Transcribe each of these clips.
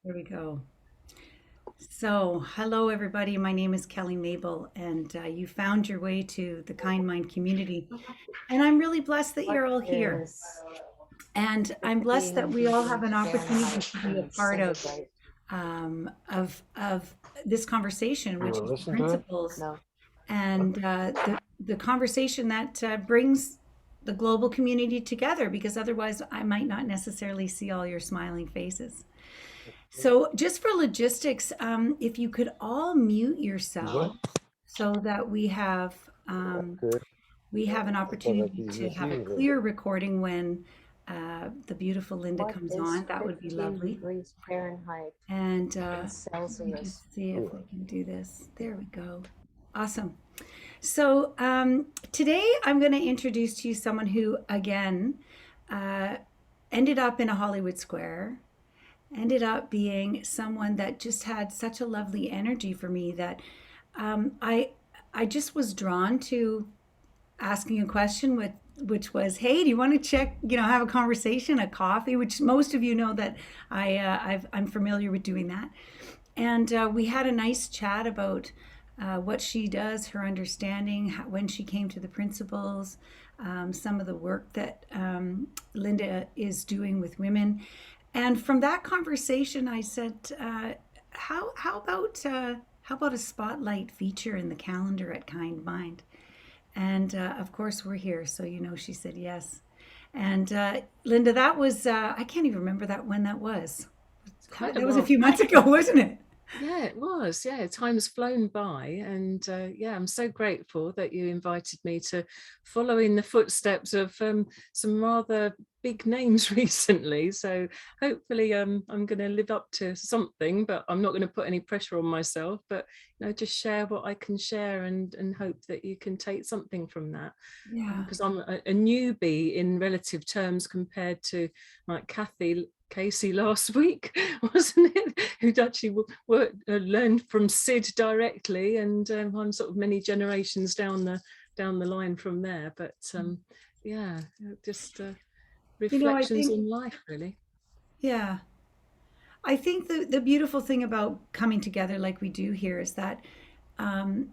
There we go. So, hello everybody. My name is Kelly Mabel, and you found your way to the Kind Mind community. And I'm really blessed that What you're all here. is And I'm blessed that 15 we all have degrees an opportunity Fahrenheit to be a and part centigrade? of this conversation, You which want is to the listen to it? principles No. and the conversation that brings the global community together. Because otherwise, I might not necessarily see all your smiling faces. So, just for logistics, if you could all mute What? yourself so that Good. we have an Because like opportunity he's to have a receiving it. clear recording when the beautiful Linda What comes is on. That would be 15 lovely. degrees Fahrenheit And in let me Celsius? just see if Ooh. we can do this. There we go. Awesome. So today I'm going to introduce to you someone who, again, uh, ended up in a Hollywood Square, ended up being someone that just had such a lovely energy for me that um, I I just was drawn to asking a question which was, hey, do you want to check, have a conversation, a coffee, which most of you know that I'm familiar with doing that. And we had a nice chat about what she does, her understanding, when she came to the principles, some of the work that Linda is doing with women. And from that conversation, I said, how about a spotlight feature in the calendar at Kind Mind? And of course, we're here. So, she said yes. And Linda, that was, I can't even remember that when that was. It's quite a That was a while few months back ago, now. wasn't it? Yeah, it was. Yeah, time's flown by. And yeah, I'm so grateful that you invited me to follow in the footsteps of some rather big names recently. So hopefully I'm going to live up to something, but I'm not going to put any pressure on myself, but just share what I can share and hope that you can take something from that. Yeah. Because I'm a newbie in relative terms compared to like Kathy Casey last week, wasn't it? Who'd actually learned from Sid directly, and I'm sort of many generations down the line from there. But yeah, just I reflections think, on life, really. yeah, I think the beautiful thing about coming together like we do here is that, Rob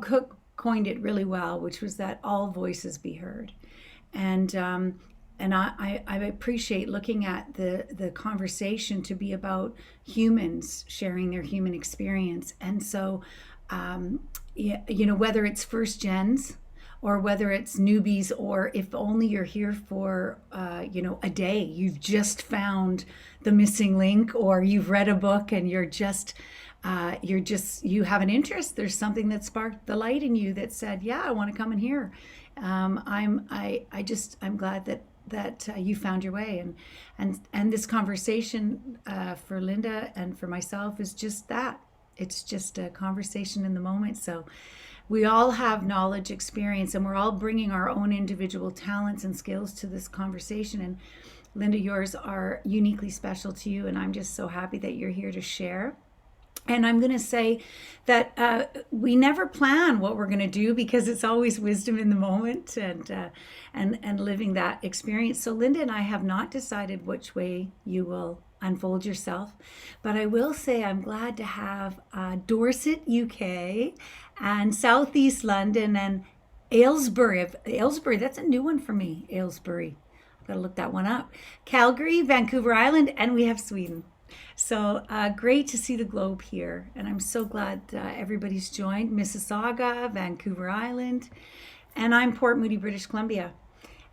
Cook coined it really well, which was that all voices be heard. And I appreciate looking at the conversation to be about humans sharing their human experience. And so, yeah, whether it's first gens or whether it's newbies, or if only you're here for a day, you've just found the missing link, or you've read a book and you have an interest. There's something that sparked the light in you that said, yeah, I want to come and hear. I'm glad that you found your way. And this conversation for Linda and for myself is just that. It's just a conversation in the moment. So we all have knowledge, experience, and we're all bringing our own individual talents and skills to this conversation. And Linda, yours are uniquely special to you, and I'm just so happy that you're here to share. And I'm going to say that we never plan what we're going to do, because it's always wisdom in the moment, and living that experience. So Linda and I have not decided which way you will unfold yourself, but I will say I'm glad to have Dorset, UK, and Southeast London, and Aylesbury. Aylesbury, that's a new one for me. Aylesbury. I've got to look that one up. Calgary, Vancouver Island, and we have Sweden. So great to see the globe here. And I'm so glad everybody's joined. Mississauga, Vancouver Island, and I'm Port Moody, British Columbia.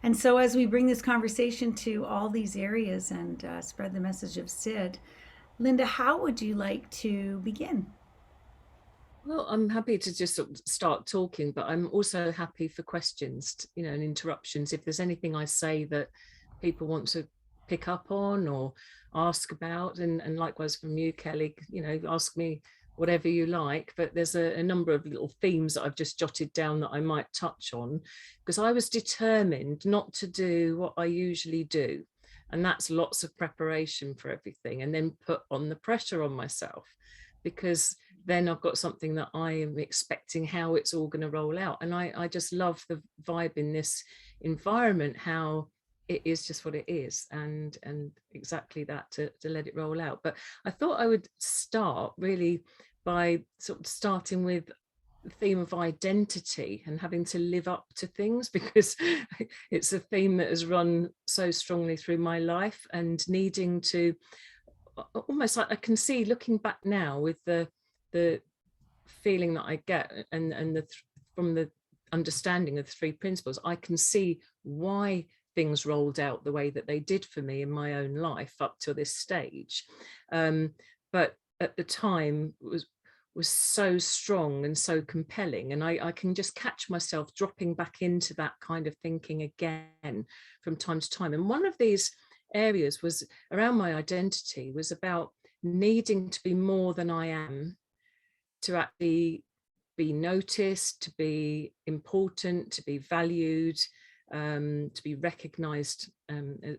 And so as we bring this conversation to all these areas and spread the message of Sid, Linda, how would you like to begin? Well, I'm happy to just sort of start talking, but I'm also happy for questions, and interruptions. If there's anything I say that people want to pick up on or ask about, and likewise from you, Kelly, ask me whatever you like. But there's a number of little themes that I've just jotted down that I might touch on, because I was determined not to do what I usually do. And that's lots of preparation for everything and then put on the pressure on myself, because then I've got something that I am expecting how it's all going to roll out. And I just love the vibe in this environment, how it is just what it is, and exactly that, to let it roll out. But I thought I would start really by sort of starting with the theme of identity and having to live up to things, because it's a theme that has run so strongly through my life, and needing to almost, like, I can see looking back now with the feeling that I get, and from the understanding of the 3 principles, I can see why things rolled out the way that they did for me in my own life up to this stage. But at the time was so strong and so compelling, and I can just catch myself dropping back into that kind of thinking again from time to time. And one of these areas was around my identity, was about needing to be more than I am, to actually be noticed, to be important, to be valued, to be recognized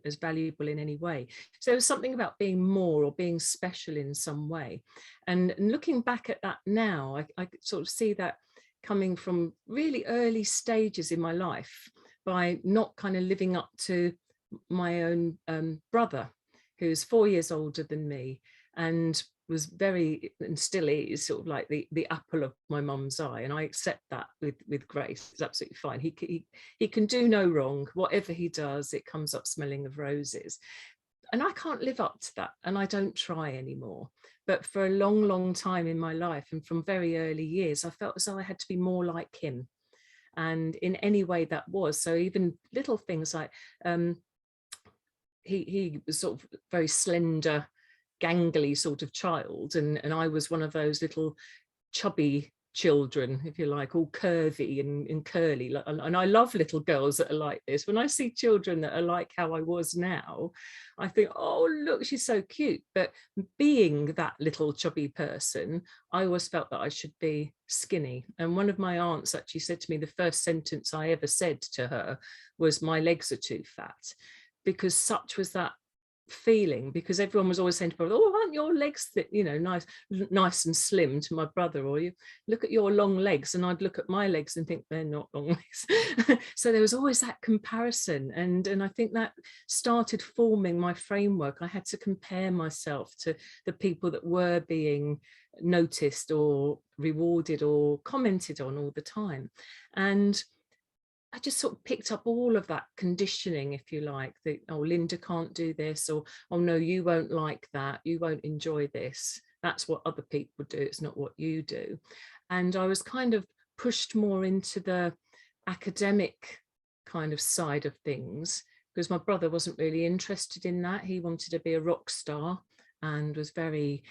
as valuable in any way. So there was something about being more, or being special in some way. And looking back at that now, I sort of see that coming from really early stages in my life, by not kind of living up to my own brother, who's 4 years older than me, and was very, and still is, sort of like the apple of my mum's eye, and I accept that with grace. It's absolutely fine. He can do no wrong. Whatever he does, it comes up smelling of roses. And I can't live up to that, and I don't try anymore. But for a long time in my life, and from very early years, I felt as though I had to be more like him, and in any way that was. So even little things like he was sort of very slender, gangly sort of child, and I was one of those little chubby children, if you like, all curvy and curly, and I love little girls that are like this. When I see children that are like how I was now, I think, oh look, she's so cute. But being that little chubby person, I always felt that I should be skinny. And one of my aunts actually said to me, the first sentence I ever said to her was, "My legs are too fat," because such was that feeling, because everyone was always saying to me, "Oh, aren't your legs that, you know, nice and slim," to my brother, or "You look at your long legs," and I'd look at my legs and think they're not long legs. So there was always that comparison, and I think that started forming my framework. I had to compare myself to the people that were being noticed or rewarded or commented on all the time. And I just sort of picked up all of that conditioning, if you like, that, oh, Linda can't do this, or, oh no, you won't like that, you won't enjoy this, that's what other people do, it's not what you do. And I was kind of pushed more into the academic kind of side of things, because my brother wasn't really interested in that. He wanted to be a rock star, and was very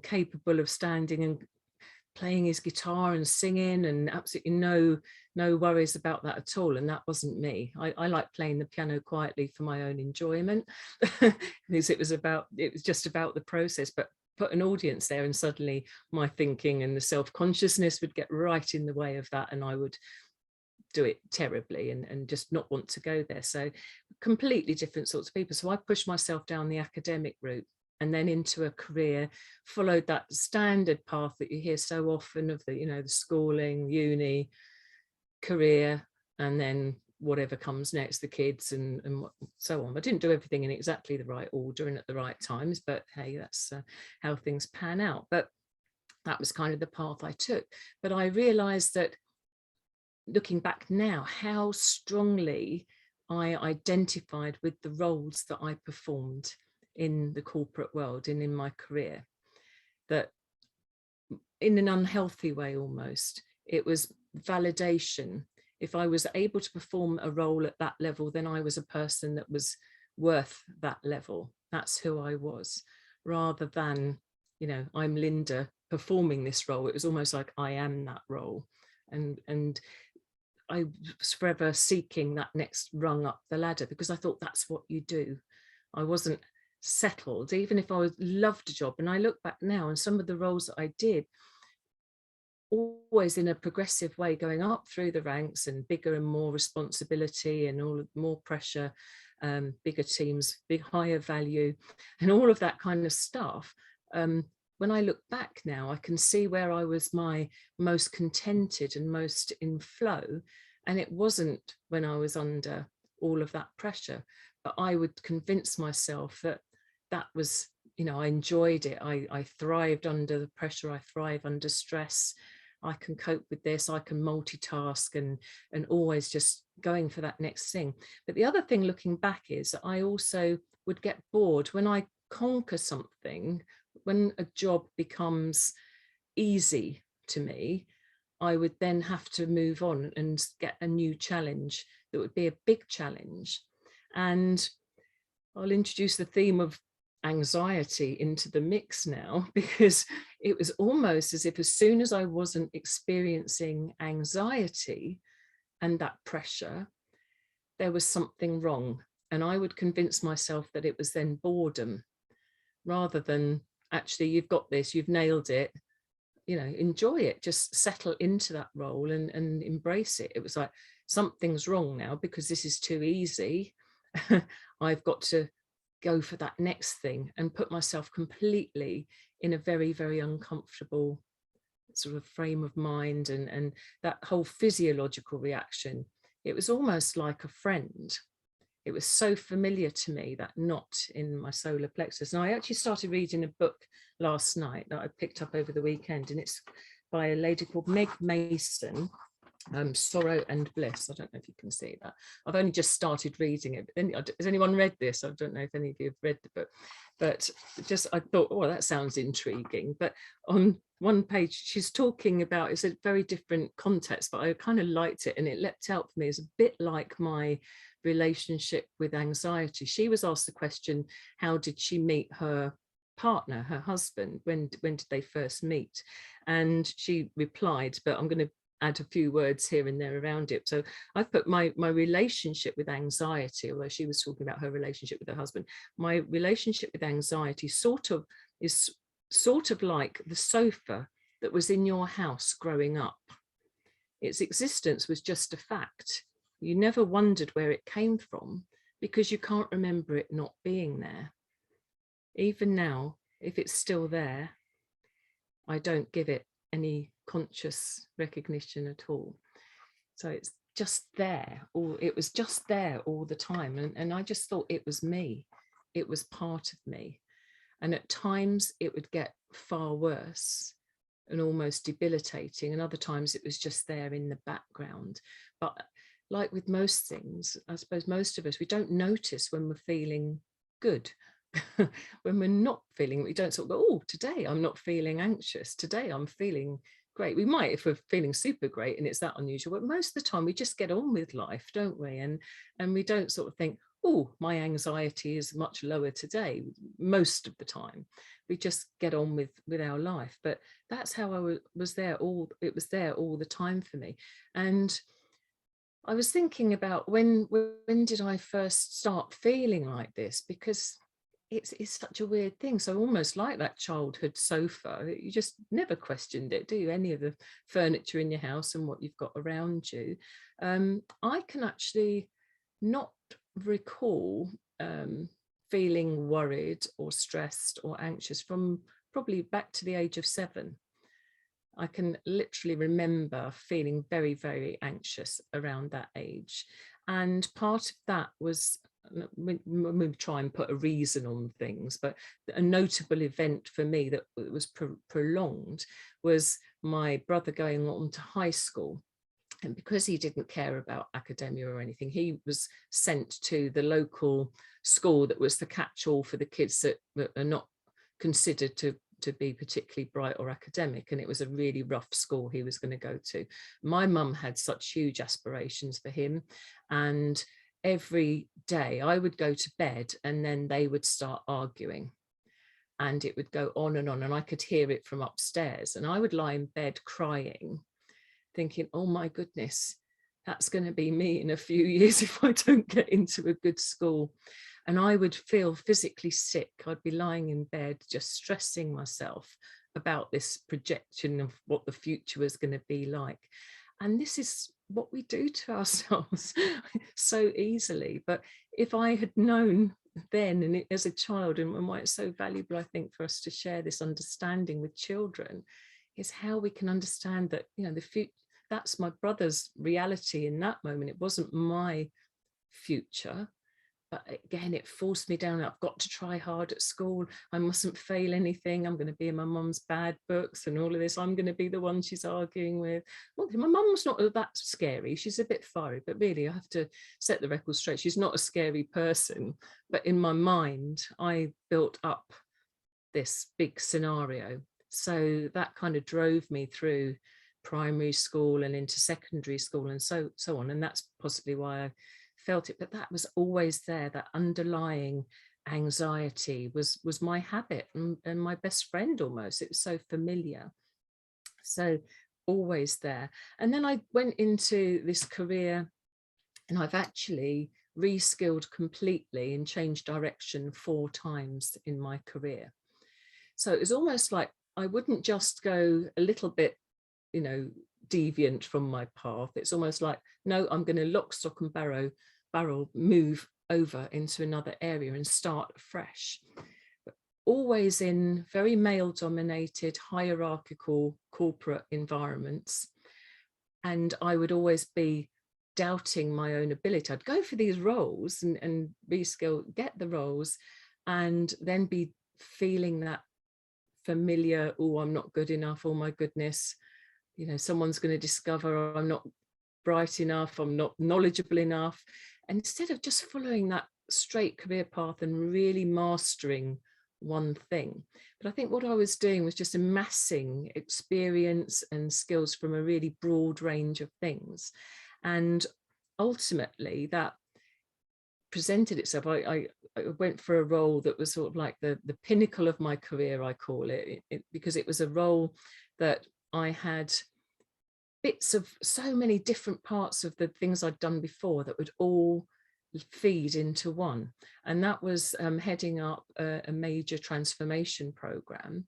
capable of standing and playing his guitar and singing, and absolutely no worries about that at all. And that wasn't me. I like playing the piano quietly for my own enjoyment, because it was just about the process. But put an audience there, and suddenly my thinking and the self-consciousness would get right in the way of that, and I would do it terribly and just not want to go there. So completely different sorts of people. So I pushed myself down the academic route, and then into a career, followed that standard path that you hear so often of the, you know, the schooling, uni, career, and then whatever comes next, the kids and so on. I didn't do everything in exactly the right order and at the right times, but hey, that's how things pan out. But that was kind of the path I took. But I realized that, looking back now, how strongly I identified with the roles that I performed in the corporate world and in my career, that in an unhealthy way almost, it was validation. If I was able to perform a role at that level, then I was a person that was worth that level. That's who I was, rather than, you know, I'm Linda performing this role. It was almost like I am that role. And I was forever seeking that next rung up the ladder, because I thought that's what you do. I wasn't settled, even if I loved a job. And I look back now, and some of the roles that I did, always in a progressive way, going up through the ranks, and bigger and more responsibility, and all more pressure, bigger teams, higher value, and all of that kind of stuff. When I look back now, I can see where I was my most contented and most in flow. And it wasn't when I was under all of that pressure. but I would convince myself that that was, you know, I enjoyed it. I thrived under the pressure. I thrive under stress. I can cope with this. I can multitask, and always just going for that next thing. But the other thing looking back is that I also would get bored when I conquer something, when a job becomes easy to me. I would then have to move on and get a new challenge that would be a big challenge. And I'll introduce the theme of anxiety into the mix now, because it was almost as if as soon as I wasn't experiencing anxiety and that pressure, there was something wrong. And I would convince myself that it was then boredom, rather than actually, you've got this, you've nailed it, you know, enjoy it, just settle into that role and embrace it. It was like, something's wrong now because this is too easy. I've got to go for that next thing, and put myself completely in a very, very uncomfortable sort of frame of mind, and that whole physiological reaction. It was almost like a friend. It was so familiar to me, that knot in my solar plexus. And I actually started reading a book last night that I picked up over the weekend, and it's by a lady called Meg Mason, Sorrow and Bliss. I don't know if you can see that. I've only just started reading it. Has anyone read this? I don't know if any of you have read the book, but just I thought, oh, that sounds intriguing. But on one page, she's talking about, it's a very different context, but I kind of liked it, and it leapt out for me as a bit like my relationship with anxiety. She was asked the question, how did she meet her partner, her husband? When did they first meet? And she replied, but I'm going to add a few words here and there around it. So I've put my relationship with anxiety, although she was talking about her relationship with her husband, my relationship with anxiety is sort of like the sofa that was in your house growing up. Its existence was just a fact. You never wondered where it came from, because you can't remember it not being there. Even now, if it's still there, I don't give it any conscious recognition at all. So it's just there, or it was just there all the time. And I just thought it was me. It was part of me. And at times it would get far worse and almost debilitating. And other times it was just there in the background. But like with most things, I suppose most of us, we don't notice when we're feeling good. When we're not feeling, we don't sort of go, oh, today I'm not feeling anxious. Today I'm feeling great. We might if we're feeling super great and it's that unusual, but most of the time we just get on with life, don't we? And we don't sort of think, oh, my anxiety is much lower today. Most of the time we just get on with our life. But that's how I was there all, it was there all the time for me. And I was thinking about when did I first start feeling like this? Because it's such a weird thing. So almost like that childhood sofa, you just never questioned it, do you? Any of the furniture in your house and what you've got around you. I can actually not recall feeling worried or stressed or anxious from probably back to the age of 7. I can literally remember feeling very, very anxious around that age. And part of that was, we try and put a reason on things, but a notable event for me that was prolonged was my brother going on to high school. And because he didn't care about academia or anything, he was sent to the local school that was the catch-all for the kids that are not considered to be particularly bright or academic. And it was a really rough school he was going to go to. My mum had such huge aspirations for him, and every day I would go to bed and then they would start arguing, and it would go on, and I could hear it from upstairs, and I would lie in bed crying, thinking, oh my goodness, that's going to be me in a few years if I don't get into a good school. And I would feel physically sick. I'd be lying in bed just stressing myself about this projection of what the future was going to be like. And this is what we do to ourselves so easily. But if I had known then, and as a child, and why it's so valuable, I think, for us to share this understanding with children, is how we can understand that, you know, the future, that's my brother's reality in that moment. It wasn't my future, but again, it forced me down. I've got to try hard at school. I mustn't fail anything. I'm going to be in my mum's bad books and all of this. I'm going to be the one she's arguing with. Well, my mum's not that scary. She's a bit fiery, but really I have to set the record straight. She's not a scary person, but in my mind, I built up this big scenario. So that kind of drove me through primary school and into secondary school and so on. And that's possibly why I felt it, but that was always there. That underlying anxiety was my habit and my best friend almost. It was so familiar. So always there. And then I went into this career and I've actually reskilled completely and changed direction 4 times in my career. So it was almost like I wouldn't just go a little bit, deviant from my path. It's almost like, no, I'm going to lock, stock and barrel move over into another area and start fresh. But always in very male dominated, hierarchical corporate environments. And I would always be doubting my own ability. I'd go for these roles and reskill, get the roles, and then be feeling that familiar, oh, I'm not good enough, oh my goodness, someone's going to discover I'm not bright enough, I'm not knowledgeable enough. And instead of just following that straight career path and really mastering one thing. But I think what I was doing was just amassing experience and skills from a really broad range of things. And ultimately that presented itself. I went for a role that was sort of like the pinnacle of my career, I call it, because it was a role that I had bits of so many different parts of the things I'd done before that would all feed into one. And that was heading up a major transformation program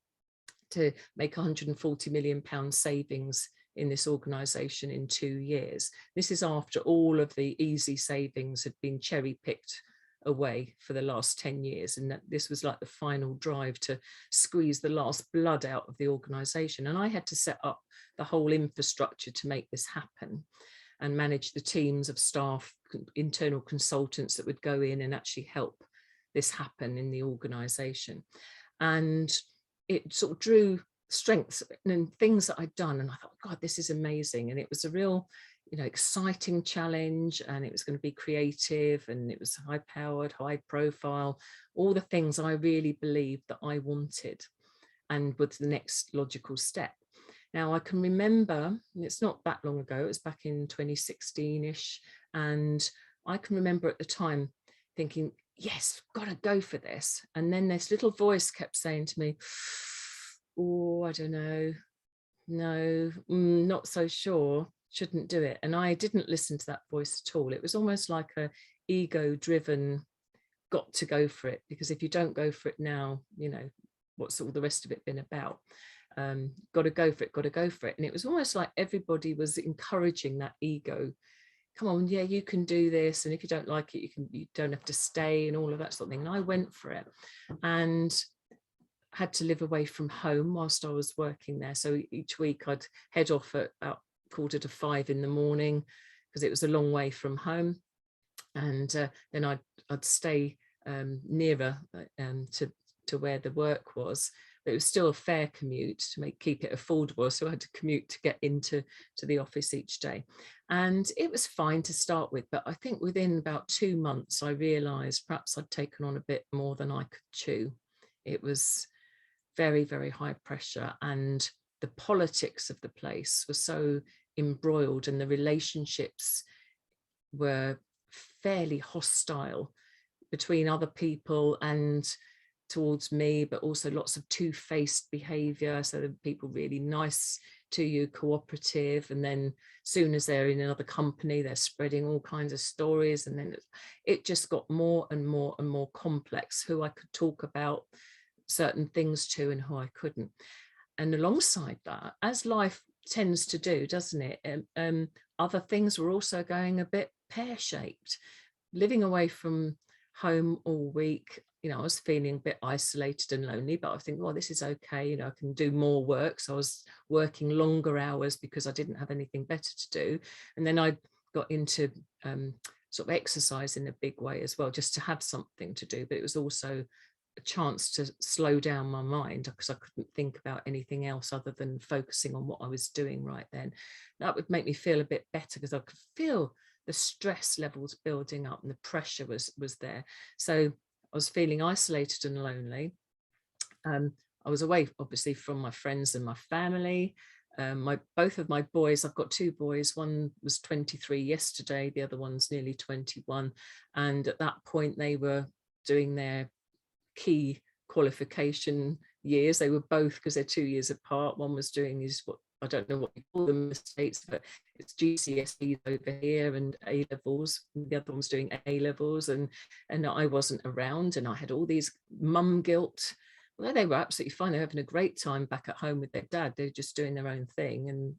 to make £140 million savings in this organisation in 2 years. This is after all of the easy savings had been cherry picked away for the last 10 years. And that this was like the final drive to squeeze the last blood out of the organisation. And I had to set up the whole infrastructure to make this happen and manage the teams of staff, internal consultants that would go in and actually help this happen in the organisation. And it sort of drew strengths and things that I'd done. And I thought, God, this is amazing. And it was a real, exciting challenge, and it was going to be creative, and it was high powered, high profile, all the things I really believed that I wanted and was the next logical step. Now I can remember, and it's not that long ago, it was back in 2016-ish. And I can remember at the time thinking, yes, got to go for this. And then this little voice kept saying to me, oh, I don't know, no, not so sure, shouldn't do it. And I didn't listen to that voice at all. It was almost like a ego-driven, got to go for it, because if you don't go for it now, what's all the rest of it been about? Got to go for it, got to go for it. And it was almost like everybody was encouraging that ego. Come on, yeah, you can do this. And if you don't like it, you don't have to stay, and all of that sort of thing. And I went for it and had to live away from home whilst I was working there. So each week I'd head off at about 4:45 in the morning, because it was a long way from home. And then I'd stay nearer to where the work was. But it was still a fair commute to keep it affordable. So I had to commute to get into the office each day. And it was fine to start with. But I think within about 2 months, I realised perhaps I'd taken on a bit more than I could chew. It was very, very high pressure. And the politics of the place were so embroiled, and the relationships were fairly hostile between other people and towards me, but also lots of two-faced behavior. So the people really nice to you, cooperative, and then soon as they're in another company, they're spreading all kinds of stories. And then it just got more and more and more complex, who I could talk about certain things to and who I couldn't. And alongside that, as life tends to do, doesn't it, other things were also going a bit pear-shaped. Living away from home all week, I was feeling a bit isolated and lonely, but I think, well, this is okay, I can do more work. So I was working longer hours because I didn't have anything better to do. And then I got into sort of exercise in a big way as well, just to have something to do. But it was also a chance to slow down my mind, because I couldn't think about anything else other than focusing on what I was doing right then. That would make me feel a bit better, because I could feel the stress levels building up and the pressure was there. So I was feeling isolated and lonely. I was away, obviously, from my friends and my family. Both of my boys, I've got 2 boys, one was 23 yesterday, the other one's nearly 21. And at that point, they were doing their key qualification years. They were both, because they're 2 years apart. One was doing his, what I don't know what you call them in the States, but it's GCSEs over here and A levels. The other one was doing A levels, and I wasn't around, and I had all these mum guilt. Well, they were absolutely fine. They were having a great time back at home with their dad. They were just doing their own thing.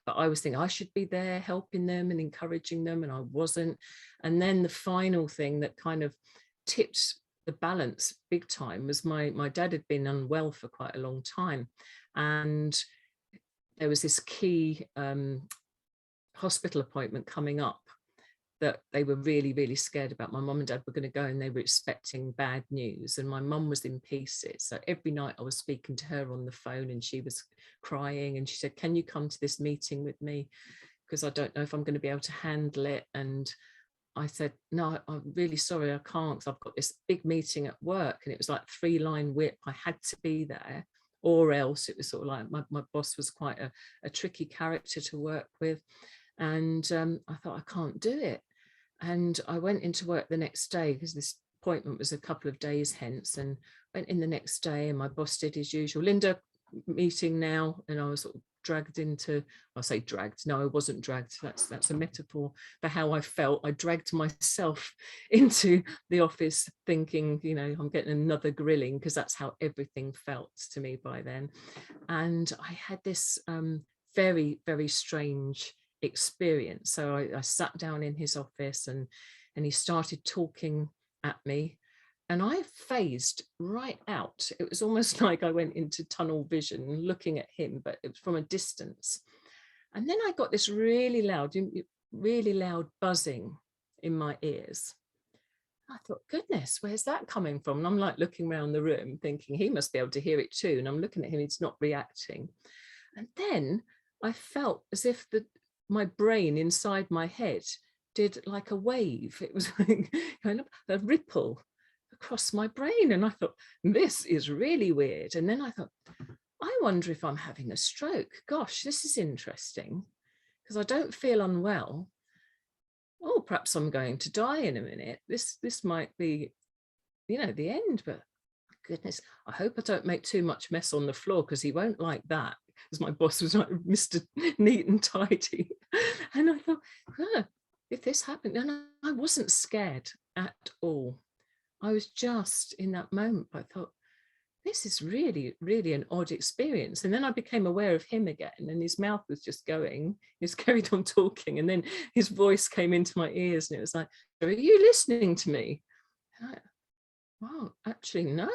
But I was thinking I should be there helping them and encouraging them, and I wasn't. And then the final thing that kind of tipped the balance big time was my dad had been unwell for quite a long time. And there was this key hospital appointment coming up that they were really, really scared about. My mum and dad were going to go, and they were expecting bad news. And my mum was in pieces. So every night I was speaking to her on the phone, and she was crying. And she said, "Can you come to this meeting with me? Because I don't know if I'm going to be able to handle it." And I said, "No, I'm really sorry, I can't, because I've got this big meeting at work." And it was like 3-line whip. I had to be there, or else. It was sort of like my boss was quite a tricky character to work with. And I thought, I can't do it. And I went into work the next day, because this appointment was a couple of days hence, and went in the next day, and my boss did his usual, "Linda, meeting now." And I was sort of dragged into, I say dragged, no, I wasn't dragged. That's a metaphor for how I felt. I dragged myself into the office thinking, you know, I'm getting another grilling, because that's how everything felt to me by then. And I had this very, very strange experience. So I sat down in his office, and he started talking at me, and I phased right out. It was almost like I went into tunnel vision looking at him, but it was from a distance. And then I got this really loud buzzing in my ears. I thought, goodness, where's that coming from? And I'm like looking around the room thinking he must be able to hear it too. And I'm looking at him, he's not reacting. And then I felt as if my brain inside my head did like a wave. It was like kind of a ripple across my brain. And I thought, this is really weird. And then I thought, I wonder if I'm having a stroke. Gosh, this is interesting, because I don't feel unwell. Oh, perhaps I'm going to die in a minute. This might be, you know, the end. But goodness, I hope I don't make too much mess on the floor, because he won't like that. Because my boss was like Mr. Neat and tidy. And I thought, if this happened, and I wasn't scared at all. I was just in that moment, I thought, this is really, really an odd experience. And then I became aware of him again, and his mouth was just going, he just carried on talking. And then his voice came into my ears, and it was like, "Are you listening to me?" And well, actually, no.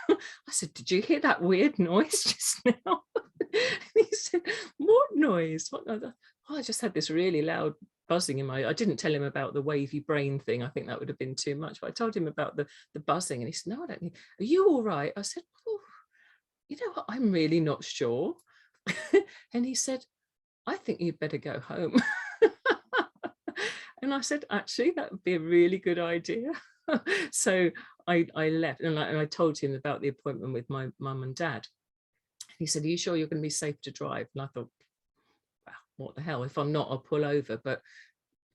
I said, "Did you hear that weird noise just now?" And he said, "What noise?" Oh, I just had this really loud buzzing in my, I didn't tell him about the wavy brain thing. I think that would have been too much. But I told him about the buzzing, and he said, "No, I don't need." "Are you all right?" I said, "Oh, you know what? I'm really not sure." And he said, "I think you'd better go home." And I said, "Actually, that would be a really good idea." So I left, and I told him about the appointment with my mum and dad. He said, "Are you sure you're going to be safe to drive?" And I thought, well, what the hell? If I'm not, I'll pull over. But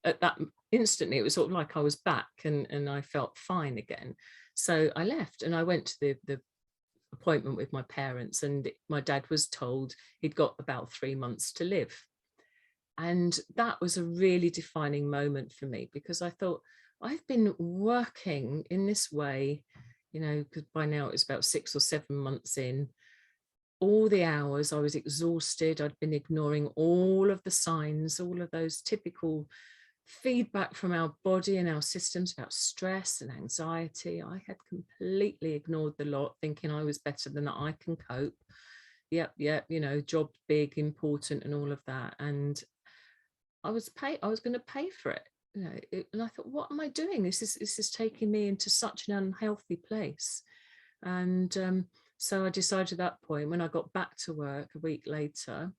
at that instantly, it was sort of like I was back, and I felt fine again. So I left, and I went to the appointment with my parents, and my dad was told he'd got about 3 months to live. And that was a really defining moment for me, because I thought, I've been working in this way, you know, because by now it was about 6 or 7 months in, all the hours, I was exhausted. I'd been ignoring all of the signs, all of those typical feedback from our body and our systems about stress and anxiety. I had completely ignored the lot, thinking I was better than that, I can cope. Yep, you know, job big, important, and all of that. And I was going to pay for it. and I thought, what am I doing? This is taking me into such an unhealthy place. And so I decided at that point, when I got back to work a week later,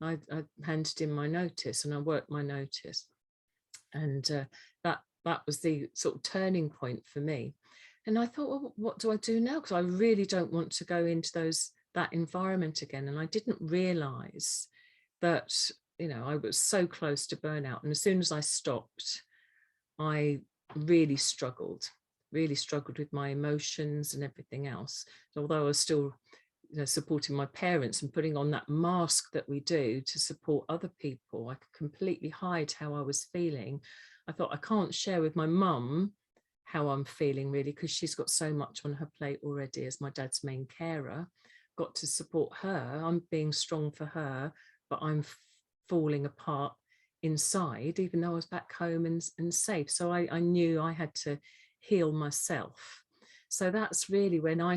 I handed in my notice and I worked my notice. And that was the sort of turning point for me. And I thought, well, what do I do now? Because I really don't want to go into that environment again. And I didn't realize that, I was so close to burnout. And as soon as I stopped, I really struggled with my emotions and everything else. So although I was still supporting my parents and putting on that mask that we do to support other people, I could completely hide how I was feeling. I thought, I can't share with my mum how I'm feeling, really, because she's got so much on her plate already as my dad's main carer. Got to support her. I'm being strong for her, but I'm falling apart inside, even though I was back home and safe. So I knew I had to heal myself. So that's really when I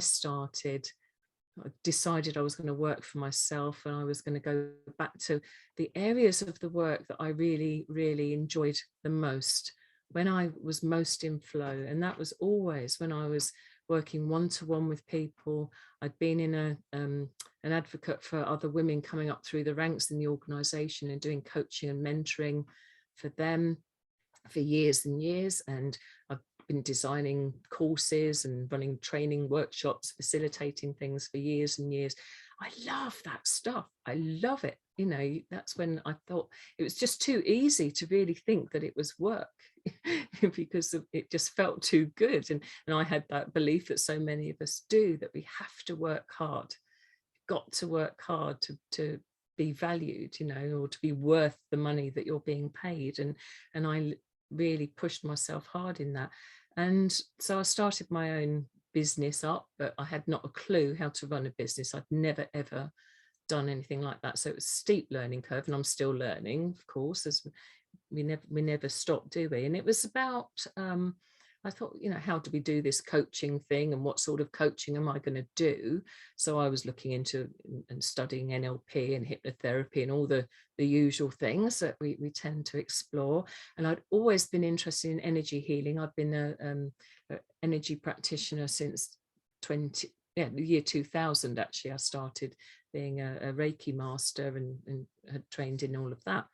decided I was going to work for myself, and I was going to go back to the areas of the work that I really, really enjoyed the most, when I was most in flow. And that was always when I was working one-to-one with people. I'd been in an advocate for other women coming up through the ranks in the organization and doing coaching and mentoring for them for years and years. And I've been designing courses and running training workshops, facilitating things for years and years. I love that stuff. I love it. That's when I thought it was just too easy to really think that it was work because it just felt too good. And I had that belief that so many of us do, that we have to work hard, got to work hard to be valued, or to be worth the money that you're being paid. And I really pushed myself hard in that. And so I started my own business up, but I had not a clue how to run a business. I'd never, ever done anything like that. So it was a steep learning curve, and I'm still learning, of course, as we never stop, do we? And it was about, I thought, how do we do this coaching thing, and what sort of coaching am I going to do? So I was looking into and studying NLP and hypnotherapy and all the usual things that we tend to explore. And I'd always been interested in energy healing. I've been an energy practitioner since the year 2000. Actually, I started being a Reiki master and had trained in all of that.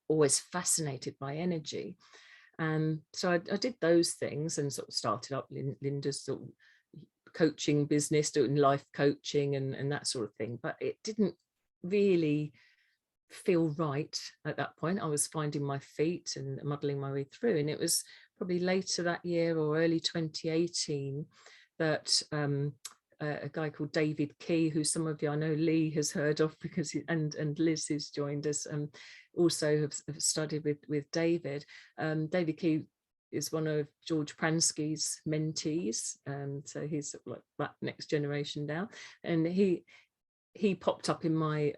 Always fascinated by energy. So I did those things and sort of started up Linda's sort of coaching business, doing life coaching and that sort of thing. But it didn't really feel right at that point. I was finding my feet and muddling my way through. And it was probably later that year or early 2018 that a guy called David Key, who some of you, I know Lee has heard of because and Liz who's joined us, also have studied with David. David Key is one of George Pransky's mentees, so he's like that next generation down. And he popped up in my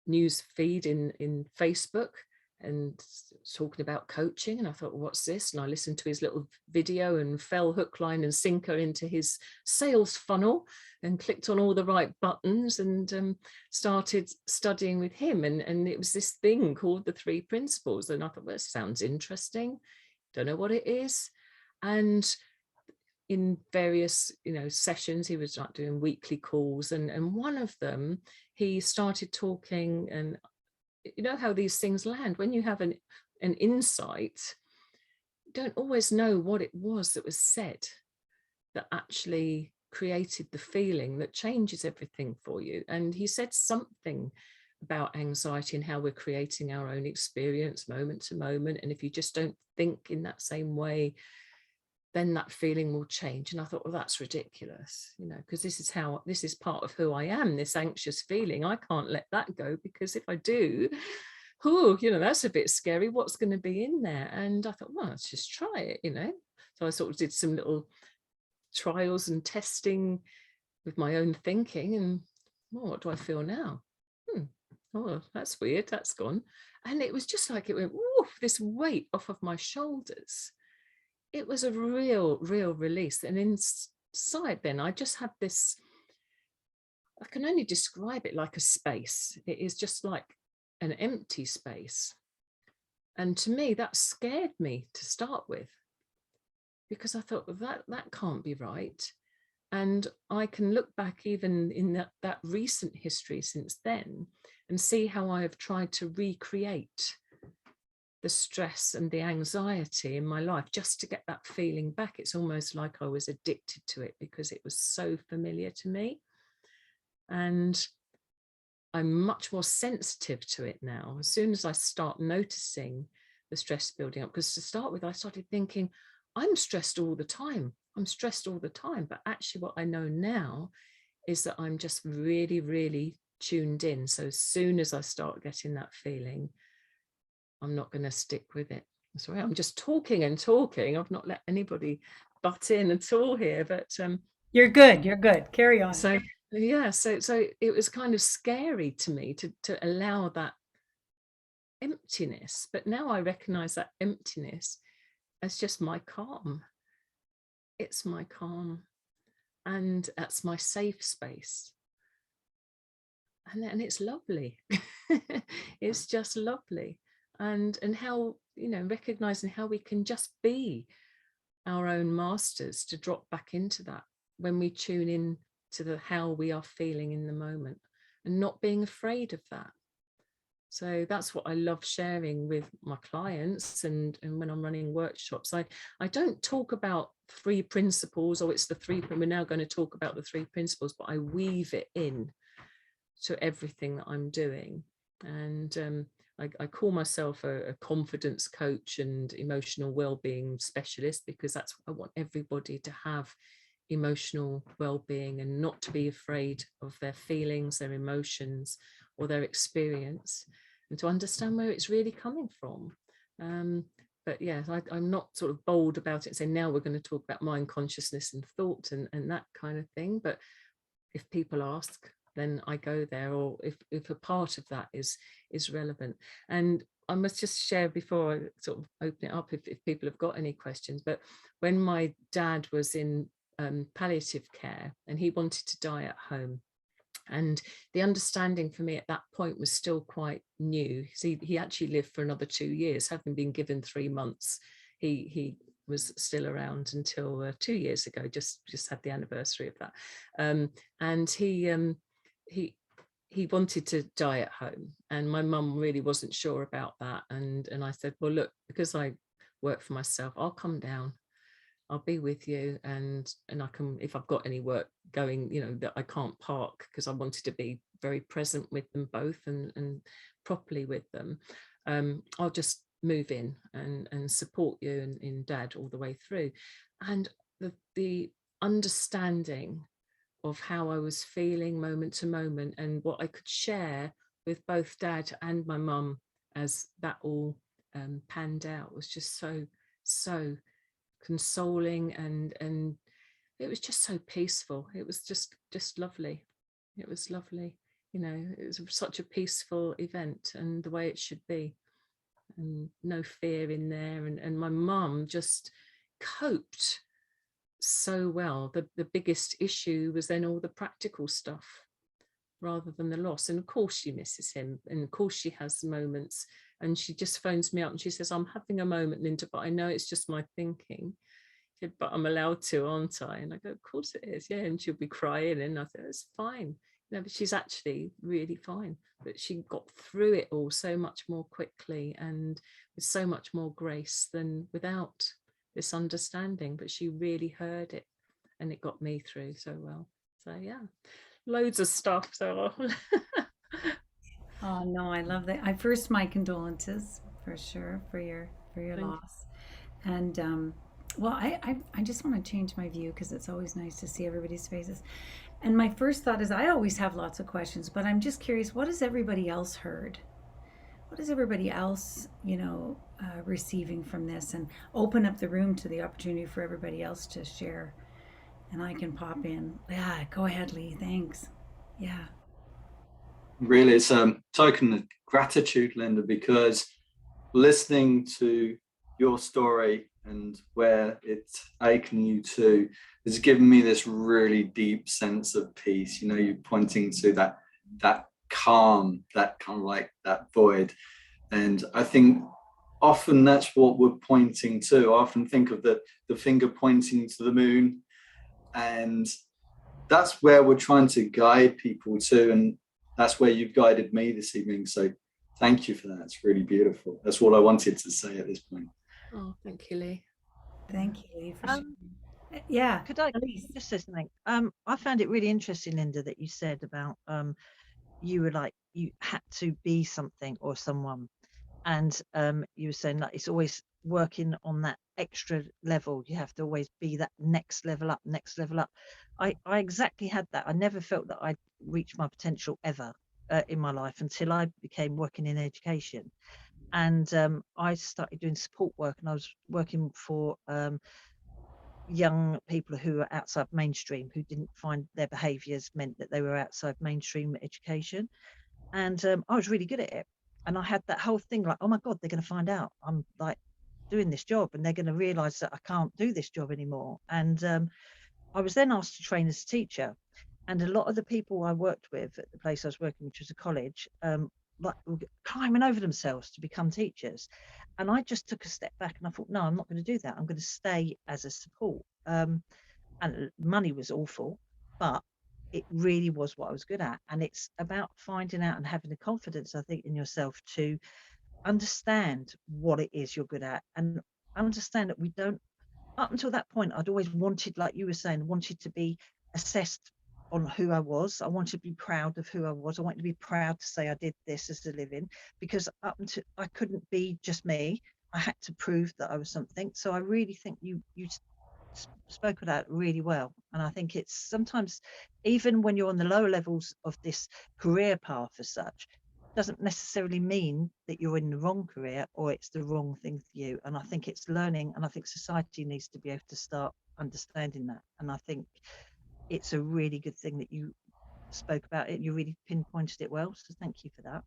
news feed in Facebook and talking about coaching, and I thought, what's this? And I listened to his little video and fell hook, line and sinker into his sales funnel and clicked on all the right buttons and started studying with him. And it was this thing called the 3 principles, and I thought, well, it sounds interesting, don't know what it is. And in various sessions, he was like doing weekly calls, and one of them he started talking, and how these things land when you have an insight. You don't always know what it was that was said that actually created the feeling that changes everything for you. And he said something about anxiety and how we're creating our own experience moment to moment, and if you just don't think in that same way, then that feeling will change. And I thought, well, that's ridiculous, because this is part of who I am, this anxious feeling. I can't let that go, because if I do, that's a bit scary. What's going to be in there? And I thought, well, let's just try it, So I sort of did some little trials and testing with my own thinking, and what do I feel now? Oh, that's weird, that's gone. And it was just like it went, woof, this weight off of my shoulders. It was a real release. And inside then I just had this, I can only describe it like a space. It is just like an empty space. And to me, that scared me to start with, because I thought, well, that can't be right. And I can look back even in that recent history since then and see how I have tried to recreate the stress and the anxiety in my life just to get that feeling back. It's almost like I was addicted to it because it was so familiar to me. And I'm much more sensitive to it now. As soon as I start noticing the stress building up, because to start with, I started thinking, I'm stressed all the time. I'm stressed all the time. But actually what I know now is that I'm just really, really tuned in. So as soon as I start getting that feeling, I'm not going to stick with it. Sorry, I'm just talking and talking. I've not let anybody butt in at all here, but You're good. You're good. Carry on. so yeah, so it was kind of scary to me to allow that emptiness. But now I recognize that emptiness as just my calm. It's my calm, and that's my safe space. And it's lovely. It's just lovely. And how, recognizing how we can just be our own masters, to drop back into that when we tune in to the how we are feeling in the moment, and not being afraid of that. So that's what I love sharing with my clients, and when I'm running workshops, I don't talk about 3 principles, or it's the 3, we're now going to talk about the 3 principles, but I weave it in to everything that I'm doing. And I call myself a confidence coach and emotional well-being specialist, because that's what I want everybody to have: emotional well-being, and not to be afraid of their feelings, their emotions, or their experience, and to understand where it's really coming from. But yeah, I'm not sort of bold about it and say, now we're going to talk about mind, consciousness and thought and that kind of thing. But if people ask, then I go there, or if a part of that is relevant. And I must just share before I sort of open it up, if people have got any questions, but when my dad was in palliative care and he wanted to die at home, and the understanding for me at that point was still quite new. He actually lived for another 2 years, having been given 3 months. He was still around until 2 years ago, just had the anniversary of that. And he wanted to die at home, and my mum really wasn't sure about that. And I said, well, look, because I work for myself, I'll come down, I'll be with you, and I can, if I've got any work going, that I can't park, because I wanted to be very present with them both and properly with them, I'll just move in and support you and Dad all the way through. And the understanding of how I was feeling moment to moment, and what I could share with both Dad and my mum as that all panned out, was just so consoling, and it was just so peaceful. It was just lovely. It was lovely. It was such a peaceful event, and the way it should be, and no fear in there. And my mum just coped so well. The biggest issue was then all the practical stuff rather than the loss. And of course she misses him, and of course she has moments, and she just phones me up and she says, I'm having a moment, Linda, but I know it's just my thinking. She said, but I'm allowed to, aren't I? And I go, of course it is. Yeah. And she'll be crying, and I said, it's fine. But she's actually really fine. But she got through it all so much more quickly and with so much more grace than without this understanding. But she really heard it, and it got me through so well. So yeah, loads of stuff. So Oh no, I love that. First, my condolences for sure for your loss. And well, I just want to change my view, because it's always nice to see everybody's faces. And my first thought is, I always have lots of questions, but I'm just curious, what has everybody else heard? What is everybody else, receiving from this? And open up the room to the opportunity for everybody else to share. And I can pop in. Yeah, go ahead, Lee. Thanks. Yeah. Really, it's a token of gratitude, Linda, because listening to your story and where it's taken you to has given me this really deep sense of peace. You're pointing to that calm, that kind of like that void. And I think often that's what we're pointing to. I often think of the finger pointing to the moon, and that's where we're trying to guide people to, and that's where you've guided me this evening. So thank you for that. It's really beautiful. That's all I wanted to say at this point. Oh, thank you, Lee. Thank you, Lee, for sharing. Yeah, Could I Elise. just say something? I found it really interesting, Linda, that you said about you were like you had to be something or someone, and you were saying like it's always working on that extra level. You have to always be that next level up, next level up. I exactly had that. I never felt that I'd reached my potential ever in my life until I became working in education, and I started doing support work, and I was working for young people who were outside mainstream, who didn't find their behaviours meant that they were outside mainstream education. And I was really good at it. And I had that whole thing like, oh my God, they're going to find out I'm like doing this job, and they're going to realise that I can't do this job anymore. And I was then asked to train as a teacher. And a lot of the people I worked with at the place I was working, which was a college, like were climbing over themselves to become teachers. And I just took a step back and I thought, no, I'm not going to do that. I'm going to stay as a support. And money was awful, but it really was what I was good at. And it's about finding out and having the confidence, I think, in yourself to understand what it is you're good at, and understand that we don't, up until that point, I'd always wanted, like you were saying, wanted to be assessed on who I was. I wanted to be proud of who I was. I wanted to be proud to say I did this as a living, because up until I couldn't be just me. I had to prove that I was something. So I really think you spoke of that really well. And I think it's sometimes, even when you're on the lower levels of this career path as such, doesn't necessarily mean that you're in the wrong career or it's the wrong thing for you. And I think it's learning, and I think society needs to be able to start understanding that. And I think it's a really good thing that you spoke about it. You really pinpointed it well. So thank you for that.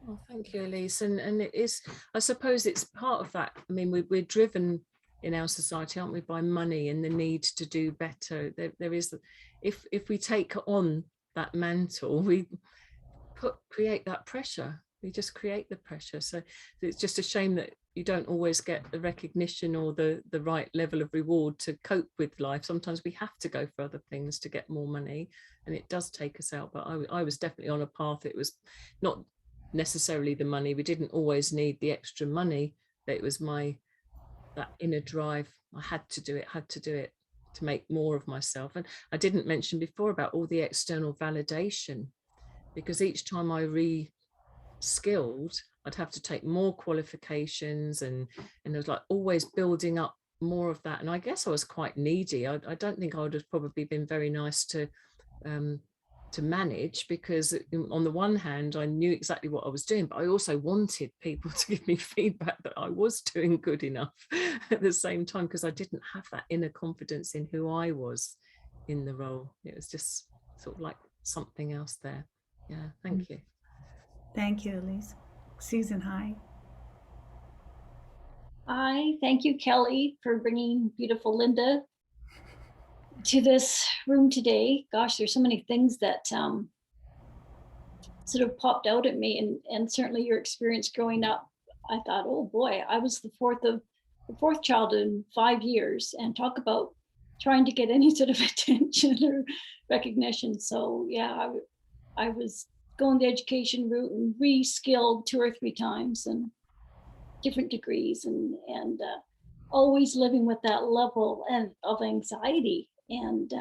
Oh, thank you, Elise. And it is, I suppose it's part of that. I mean, we're driven in our society, aren't we, by money and the need to do better. There is, if we take on that mantle, we create that pressure. We just create the pressure. So it's just a shame that you don't always get the recognition or the right level of reward to cope with life. Sometimes we have to go for other things to get more money, and it does take us out. But I was definitely on a path. It was not necessarily the money. We didn't always need the extra money, but it was that inner drive. I had to do it to make more of myself. And I didn't mention before about all the external validation, because each time I re-skilled, I'd have to take more qualifications, and it was like always building up more of that. And I guess I was quite needy. I don't think I would have probably been very nice to manage, because on the one hand I knew exactly what I was doing, but I also wanted people to give me feedback that I was doing good enough at the same time, because I didn't have that inner confidence in who I was in the role. It was just sort of like something else there. Yeah, thank you. Thank you, Elise. Susan, hi. Hi, thank you, Kelly, for bringing beautiful Linda to this room today. Gosh, there's so many things that sort of popped out at me, and certainly your experience growing up. I thought, oh boy, I was the fourth child in 5 years, and talk about trying to get any sort of attention or recognition. So yeah, I was going the education route and re-skilled 2 or 3 times and different degrees, and always living with that level of anxiety, and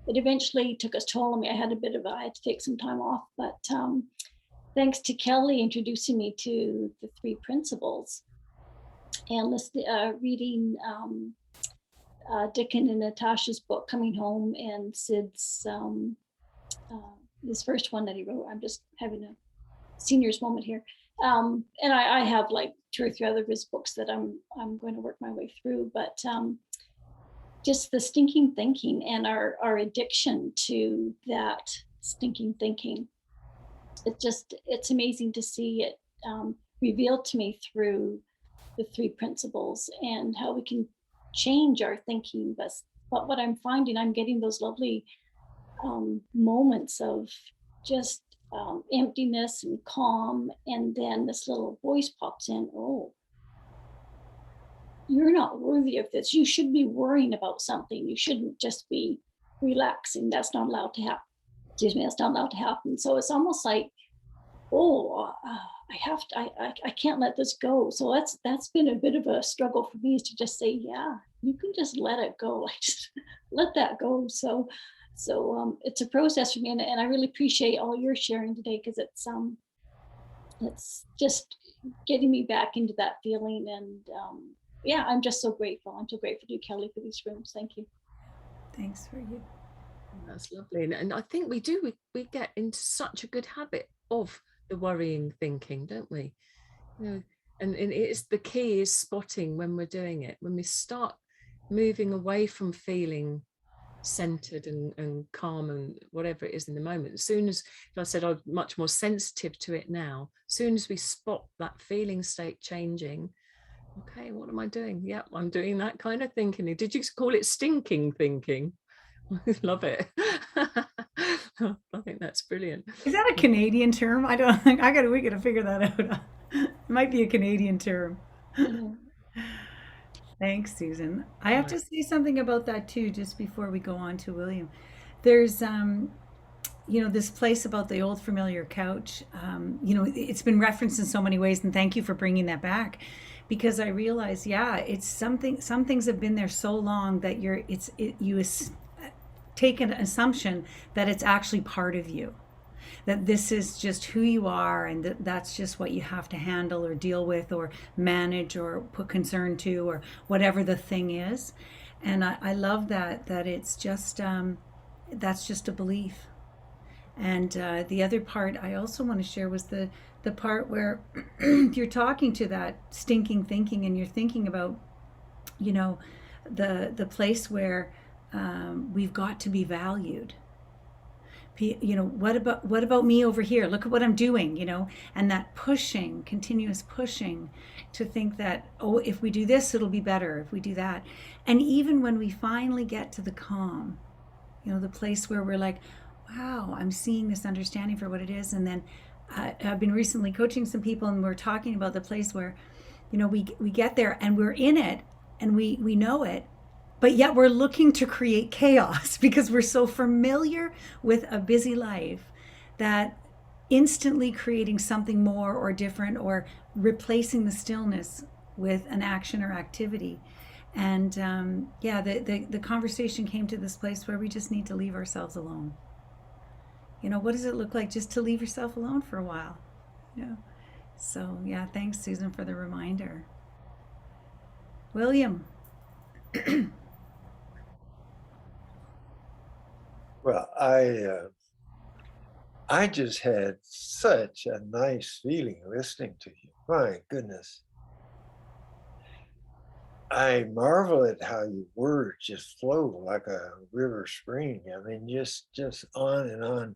it eventually took its toll on me. I had to take some time off, but thanks to Kelly introducing me to the 3 principles, and reading Dickon and Natasha's book Coming Home, and Sid's this first one that he wrote. I'm just having a senior's moment here. And I have like 2 or 3 other of his books that I'm going to work my way through, but just the stinking thinking and our addiction to that stinking thinking. It's amazing to see it revealed to me through the 3 principles and how we can change our thinking. But what I'm finding, I'm getting those lovely moments of just emptiness and calm, and then this little voice pops in, oh, you're not worthy of this. You should be worrying about something. You shouldn't just be relaxing. That's not allowed to happen. Excuse me, that's not allowed to happen. So it's almost like, oh, I have to, I can't let this go. So that's been a bit of a struggle for me, is to just say, yeah, you can just let it go. Like, just let that go. So it's a process for me, and I really appreciate all your sharing today, because it's just getting me back into that feeling. And yeah, I'm just so grateful. I'm so grateful to you, Kelly, for these rooms. Thank you. Thanks for you. That's lovely. And I think we get into such a good habit of the worrying thinking, don't we? You know, and it's the key is spotting when we're doing it, when we start moving away from feeling centered and calm and whatever it is in the moment. As soon as, I said, I'm much more sensitive to it now. As soon as we spot that feeling state changing, okay, what am I doing? Yeah, I'm doing that kind of thinking. Did you call it stinking thinking? I love it. I think that's brilliant. Is that a Canadian term? I don't think we gotta figure that out. It might be a Canadian term. Thanks, Susan. I have to say something about that too, just before we go on to William. There's this place about the old familiar couch. It's been referenced in so many ways, and thank you for bringing that back, because I realize, yeah, it's something. Some things have been there so long that you take an assumption that it's actually part of you, that this is just who you are, and that's just what you have to handle or deal with or manage or put concern to, or whatever the thing is. And I love that it's just that's just a belief. And the other part I also want to share was the part where you're talking to that stinking thinking, and you're thinking about, the place where we've got to be valued. What about me over here? Look at what I'm doing, and that pushing, continuous pushing to think that, oh, if we do this, it'll be better if we do that. And even when we finally get to the calm, the place where we're like, wow, I'm seeing this understanding for what it is. And then I've been recently coaching some people, and we're talking about the place where, we get there and we're in it, and we know it, but yet we're looking to create chaos because we're so familiar with a busy life that instantly creating something more or different, or replacing the stillness with an action or activity. And the conversation came to this place where we just need to leave ourselves alone. What does it look like just to leave yourself alone for a while? So yeah, thanks, Susan, for the reminder. William. Well, I just had such a nice feeling listening to you. My goodness. I marvel at how your words just flow like a river spring. I mean, just on and on.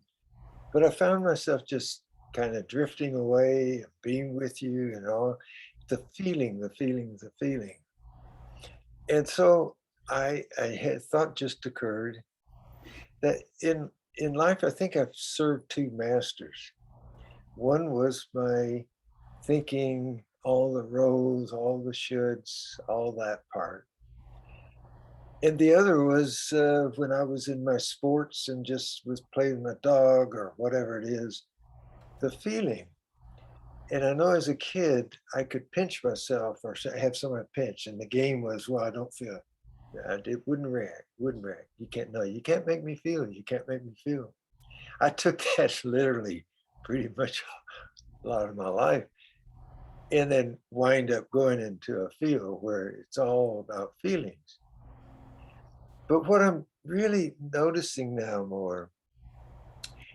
But I found myself just kind of drifting away, being with you, and all the feeling. And so I had thought just occurred that in life, I think I've served two masters. One was my thinking, all the roles, all the shoulds, all that part. And the other was when I was in my sports and just was playing my dog or whatever it is, the feeling. And I know as a kid, I could pinch myself or have someone pinch, and the game was, well, I don't feel it. It wouldn't react. You can't make me feel. You can't make me feel. I took that literally pretty much a lot of my life, and then wind up going into a field where it's all about feelings. But what I'm really noticing now more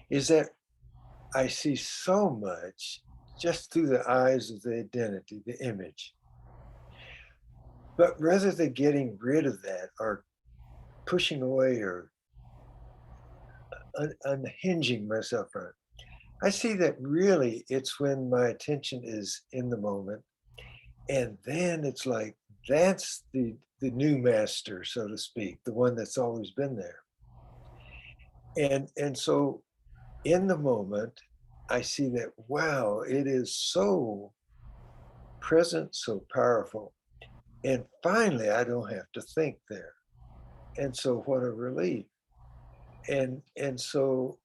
is that I see so much just through the eyes of the identity, the image. But rather than getting rid of that or pushing away or unhinging myself from it, I see that really it's when my attention is in the moment. And then it's like, that's the new master, so to speak, the one that's always been there. And so in the moment, I see that, wow, it is so present, so powerful. And finally, I don't have to think there. And so what a relief. And so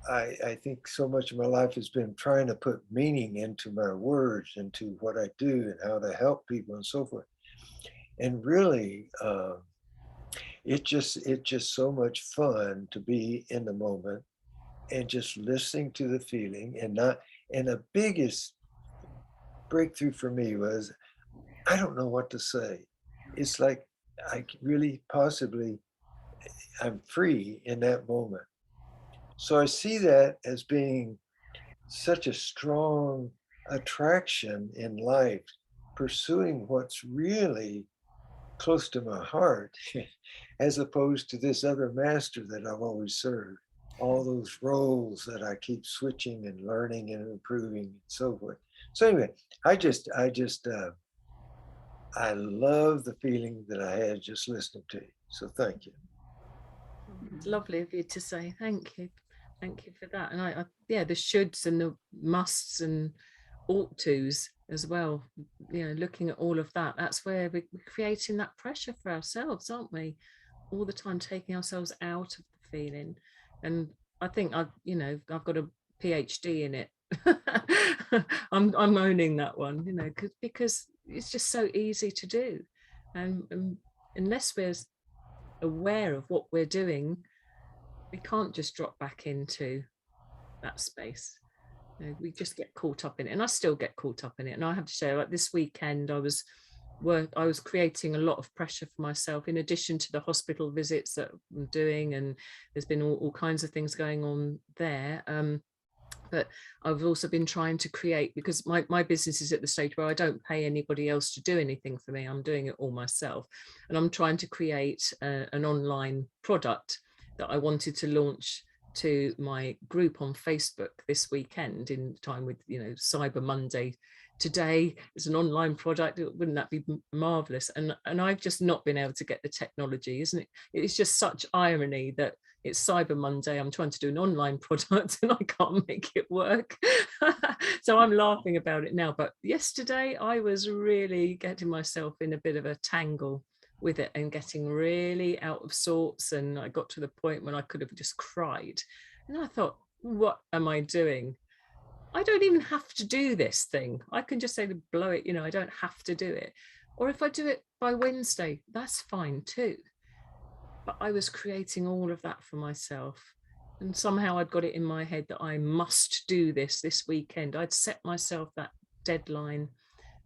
I think so much of my life has been trying to put meaning into my words, into what I do and how to help people and so forth. And really, it's just so much fun to be in the moment and just listening to the feeling and not. And the biggest breakthrough for me was I don't know what to say. It's like really possibly I'm free in that moment. So I see that as being such a strong attraction in life, pursuing what's really close to my heart, as opposed to this other master that I've always served. All those roles that I keep switching and learning and improving and so forth. So anyway, I love the feeling that I had just listening to you. So thank you. It's lovely of you to say thank you. Thank you for that. And I yeah, the shoulds and the musts and ought tos as well. You know, looking at all of that, that's where we're creating that pressure for ourselves, aren't we? All the time taking ourselves out of the feeling. And I think I've got a PhD in it. I'm owning that one, you know, because it's just so easy to do. And unless we're aware of what we're doing, we can't just drop back into that space. You know, we just get caught up in it, and I still get caught up in it. And I have to say, like this weekend, I was creating a lot of pressure for myself, in addition to the hospital visits that I'm doing, and there's been all kinds of things going on there. But I've also been trying to create, because my business is at the stage where I don't pay anybody else to do anything for me. I'm doing it all myself, and I'm trying to create an online product that I wanted to launch to my group on Facebook this weekend, in time with, you know, Cyber Monday. Today is an online product. Wouldn't that be marvelous? And I've just not been able to get the technology, isn't it? It's just such irony that it's Cyber Monday, I'm trying to do an online product and I can't make it work. So I'm laughing about it now. But yesterday I was really getting myself in a bit of a tangle with it and getting really out of sorts. And I got to the point when I could have just cried. And I thought, what am I doing? I don't even have to do this thing. I can just say to blow it, you know, I don't have to do it. Or if I do it by Wednesday, that's fine too. But I was creating all of that for myself. And somehow I'd got it in my head that I must do this weekend. I'd set myself that deadline.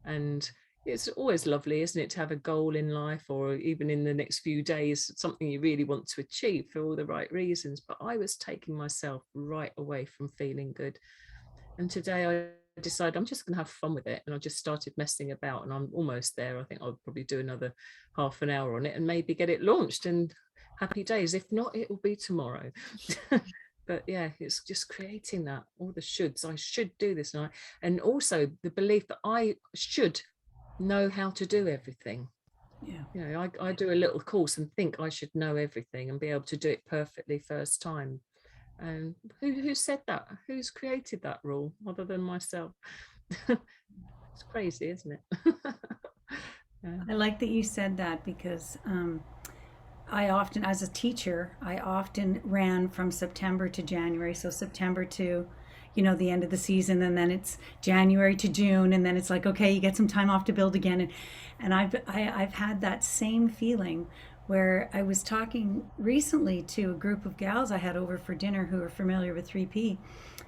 And it's always lovely, isn't it, to have a goal in life, or even in the next few days, something you really want to achieve for all the right reasons. But I was taking myself right away from feeling good. And today I decided I'm just going to have fun with it. And I just started messing about, and I'm almost there. I think I'll probably do another half an hour on it and maybe get it launched, and happy days. If not, it will be tomorrow. But yeah, it's just creating that, all the shoulds. I should do this. And also the belief that I should know how to do everything. Yeah. You know, I do a little course and think I should know everything and be able to do it perfectly first time. And who said that? Who's created that rule other than myself? It's crazy, isn't it? Yeah. I like that you said that, because I often, as a teacher, I often ran from September to January. So September to, you know, the end of the season, and then it's January to June, and then it's like, okay, you get some time off to build again. And I've had that same feeling, where I was talking recently to a group of gals I had over for dinner who are familiar with 3P,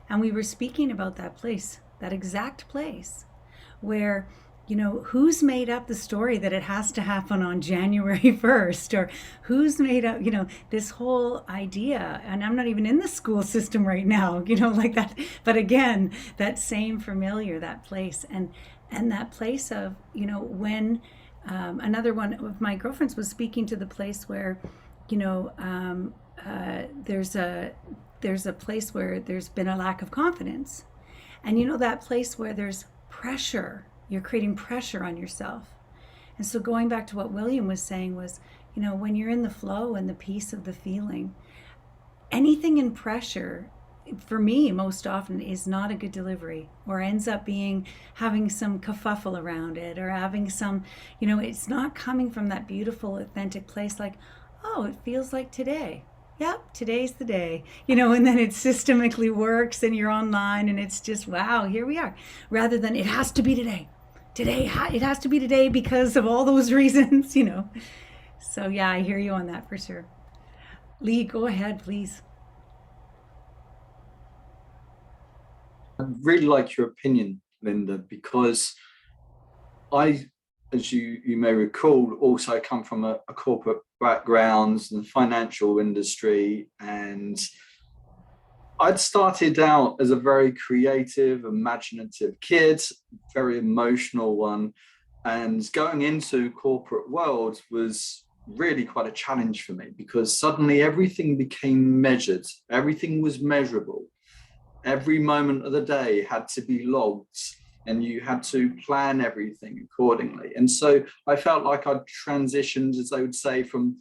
and we were speaking about that place, that exact place, where, you know, who's made up the story that it has to happen on January 1st, or who's made up, you know, this whole idea. And I'm not even in the school system right now, you know, like that. But again, that same familiar, that place, and that place of, you know, when another one of my girlfriends was speaking to the place where, you know, there's a place where there's been a lack of confidence. And, you know, that place where there's pressure, you're creating pressure on yourself. And so going back to what William was saying was, you know, when you're in the flow and the peace of the feeling, anything in pressure, for me most often is not a good delivery, or ends up being having some kerfuffle around it, or having some, it's not coming from that beautiful authentic place, like, oh, it feels like today. Yep, today's the day, and then it systemically works and you're online and it's just, wow, here we are, rather than it has to be today. It has to be today because of all those reasons. So yeah, I hear you on that for sure. Lee, go ahead, please. I really like your opinion, Linda, because I, as you may recall, also come from a corporate background in the financial industry, and I'd started out as a very creative, imaginative kid, very emotional one, and going into corporate world was really quite a challenge for me, because suddenly everything became measured, everything was measurable. Every moment of the day had to be logged, and you had to plan everything accordingly. And so I felt like I'd transitioned, as they would say, from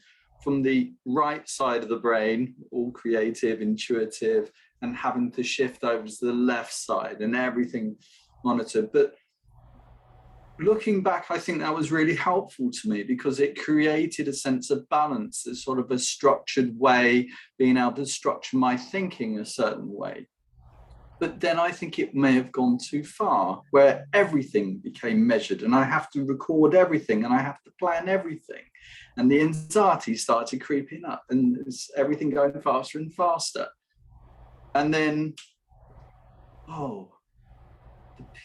the right side of the brain, all creative, intuitive, and having to shift over to the left side and everything monitored. But looking back, I think that was really helpful to me, because it created a sense of balance, a sort of a structured way, being able to structure my thinking a certain way. But then I think it may have gone too far, where everything became measured and I have to record everything and I have to plan everything. And the anxiety started creeping up, and it's everything going faster and faster. And then, the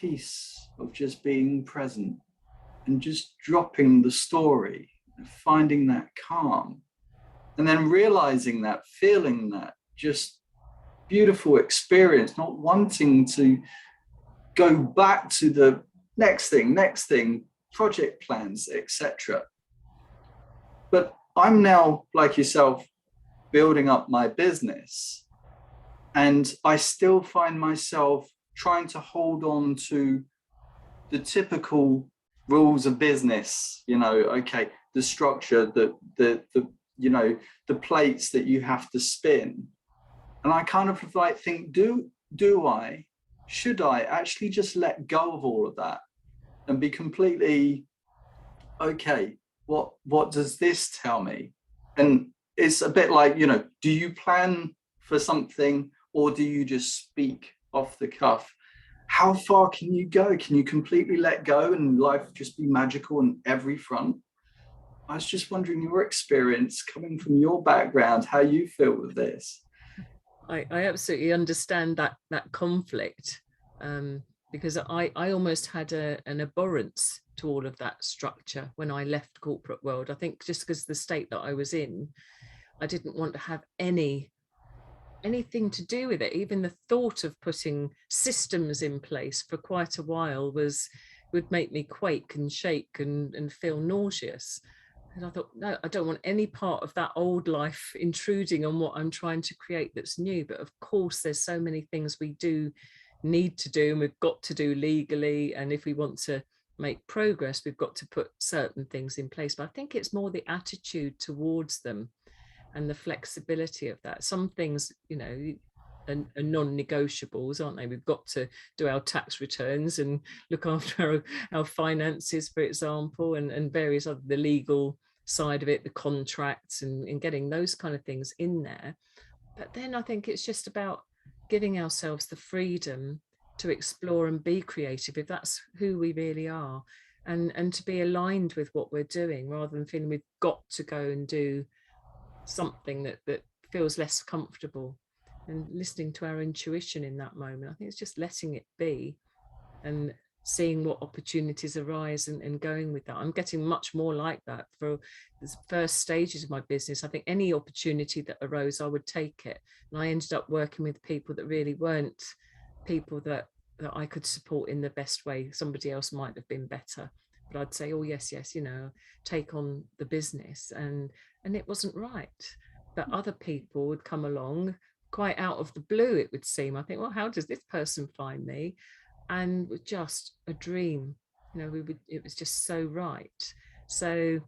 peace of just being present and just dropping the story, finding that calm, and then realizing that, feeling that, just beautiful experience, not wanting to go back to the next thing, project plans, etc. But I'm now, like yourself, building up my business, and I still find myself trying to hold on to the typical rules of business, the structure, the plates that you have to spin. And I kind of think, should I actually just let go of all of that and be completely, okay, what does this tell me? And it's a bit like, do you plan for something, or do you just speak off the cuff? How far can you go? Can you completely let go and life just be magical on every front? I was just wondering your experience, coming from your background, how you feel with this. I absolutely understand that conflict, because I almost had an abhorrence to all of that structure when I left corporate world. I think just because the state that I was in, I didn't want to have anything to do with it. Even the thought of putting systems in place for quite a while would make me quake and shake and feel nauseous. And I thought, no, I don't want any part of that old life intruding on what I'm trying to create that's new. But of course, there's so many things we do need to do, and we've got to do legally. And if we want to make progress, we've got to put certain things in place. But I think it's more the attitude towards them and the flexibility of that. Some things, are non-negotiables, aren't they? We've got to do our tax returns and look after our finances, for example, and various other, the legal side of it, the contracts, and getting those kind of things in there. But then I think it's just about giving ourselves the freedom to explore and be creative, if that's who we really are, and to be aligned with what we're doing, rather than feeling we've got to go and do something that feels less comfortable. And listening to our intuition in that moment, I think it's just letting it be and seeing what opportunities arise and going with that. I'm getting much more like that for the first stages of my business. I think any opportunity that arose, I would take it. And I ended up working with people that really weren't people that I could support in the best way. Somebody else might have been better, but I'd say, oh yes, take on the business, and it wasn't right. But other people would come along quite out of the blue, it would seem. I think, well, how does this person find me? And just a dream, it was just so right. So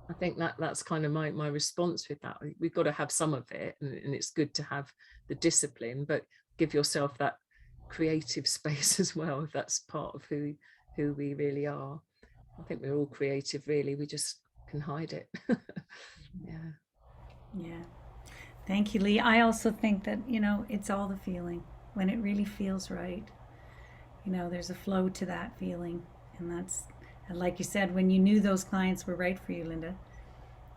I think that's kind of my response with that. We've got to have some of it, and it's good to have the discipline, but give yourself that creative space as well, if that's part of who we really are. I think we're all creative, really. We just can hide it. Yeah. Yeah. Thank you, Lee. I also think that, it's all the feeling. When it really feels right, there's a flow to that feeling. And like you said, when you knew those clients were right for you, Linda,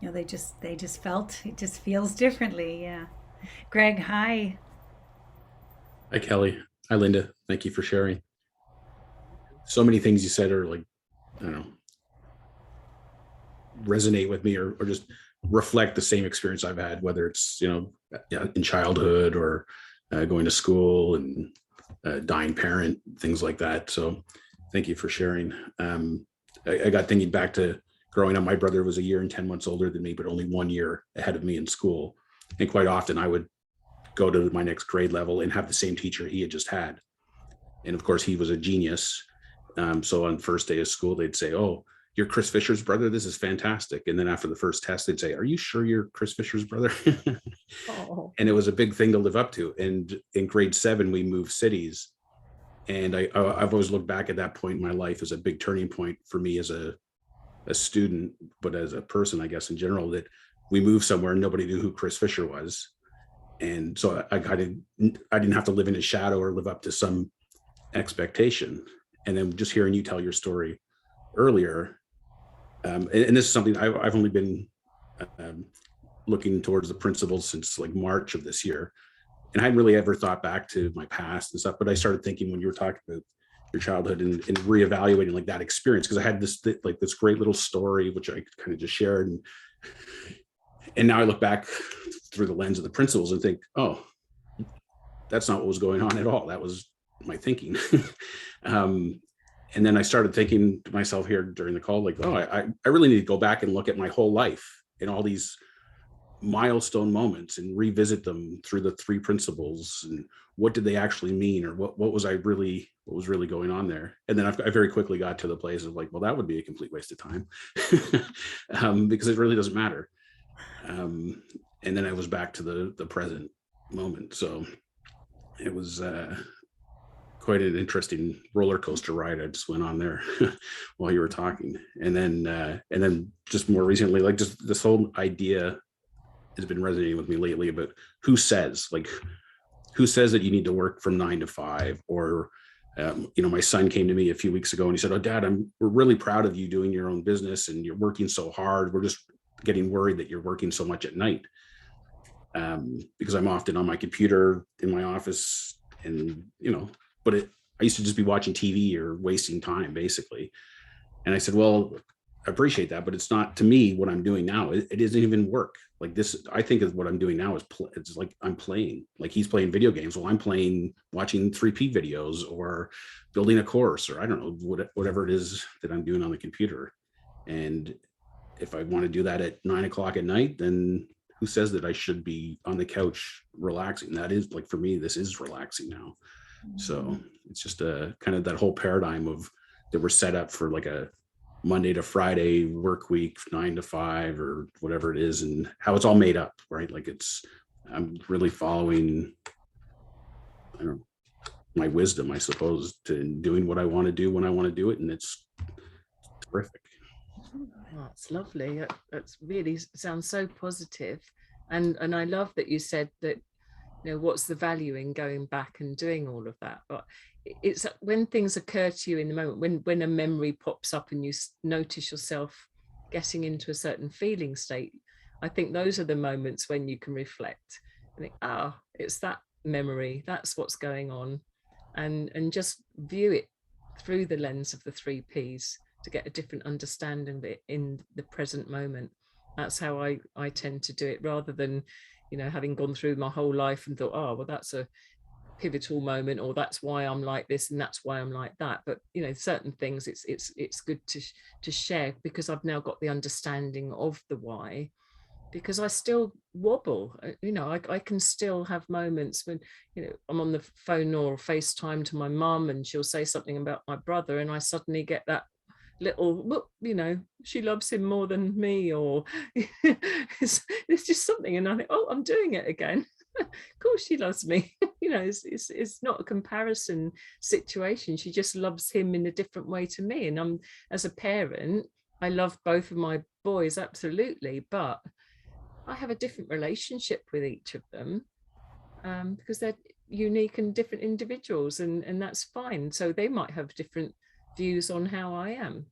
they just felt, it just feels differently. Yeah. Greg, hi. Hi, Kelly. Hi, Linda. Thank you for sharing. So many things you said are like, I don't know, resonate with me or just reflect the same experience I've had, whether it's, in childhood or going to school and dying parent, things like that. So thank you for sharing. I got thinking back to growing up. My brother was a year and 10 months older than me, but only 1 year ahead of me in school. And quite often I would go to my next grade level and have the same teacher he had just had. And of course, he was a genius. So on the first day of school, they'd say, "Oh, you're Chris Fisher's brother. This is fantastic." And then after the first test, they'd say, "Are you sure you're Chris Fisher's brother?" Oh. And it was a big thing to live up to. And in grade 7, we moved cities. And I've always looked back at that point in my life as a big turning point for me as a student, but as a person, I guess, in general, that we moved somewhere and nobody knew who Chris Fisher was. And so I didn't have to live in his shadow or live up to some expectation. And then just hearing you tell your story earlier, and this is something I've only been looking towards the principles since like March of this year. And I hadn't really ever thought back to my past and stuff, but I started thinking when you were talking about your childhood and reevaluating like that experience, because I had this great little story, which I kind of just shared. And now I look back through the lens of the principles and think, oh, that's not what was going on at all. That was my thinking. And then I started thinking to myself here during the call, like, oh, I really need to go back and look at my whole life and all these milestone moments and revisit them through the 3 principles and what did they actually mean, or what was really going on there. And then I very quickly got to the place of like, well, that would be a complete waste of time because it really doesn't matter. And then I was back to the present moment. So it was quite an interesting roller coaster ride I just went on there while you were talking. And then just more recently, like just this whole idea has been resonating with me lately about who says that you need to work from 9 to 5, or my son came to me a few weeks ago and he said, "Oh, Dad, we're really proud of you doing your own business and you're working so hard. We're just getting worried that you're working so much at night." Because I'm often on my computer in my office, and but I used to just be watching TV or wasting time basically. And I said, "Well, I appreciate that, but it's not, to me, what I'm doing now. It isn't even work. Like this, I think of what I'm doing now is it's like I'm playing. Like he's playing video games while I'm watching 3P videos or building a course, or I don't know, whatever it is that I'm doing on the computer. And if I want to do that at 9 o'clock at night, then who says that I should be on the couch relaxing? That is, like, for me, this is relaxing now. So it's just a kind of that whole paradigm of that we're set up for like a Monday to Friday work week, 9 to 5 or whatever it is, and how it's all made up, right? Like I'm really following, I don't know, my wisdom, I suppose, to doing what I want to do when I want to do it. And it's terrific. Oh, it's lovely. That's really sounds so positive. And I love that you said that, what's the value in going back and doing all of that? But it's when things occur to you in the moment, when a memory pops up and you notice yourself getting into a certain feeling state, I think those are the moments when you can reflect and think, it's that memory, that's what's going on, and just view it through the lens of the 3 Ps to get a different understanding of it in the present moment. That's how I tend to do it, rather than having gone through my whole life and thought, oh, well, that's a pivotal moment, or that's why I'm like this and that's why I'm like that. But certain things it's good to share, because I've now got the understanding of the why, because I still wobble. I can still have moments when I'm on the phone or FaceTime to my mum and she'll say something about my brother and I suddenly get that little, you know, she loves him more than me, or it's just something, and I think, oh, I'm doing it again. Of course she loves me. You know, it's not a comparison situation. She just loves him in a different way to me. And I'm, as a parent, I love both of my boys, absolutely, but I have a different relationship with each of them, because they're unique and different individuals, and that's fine. So they might have different views on how I am.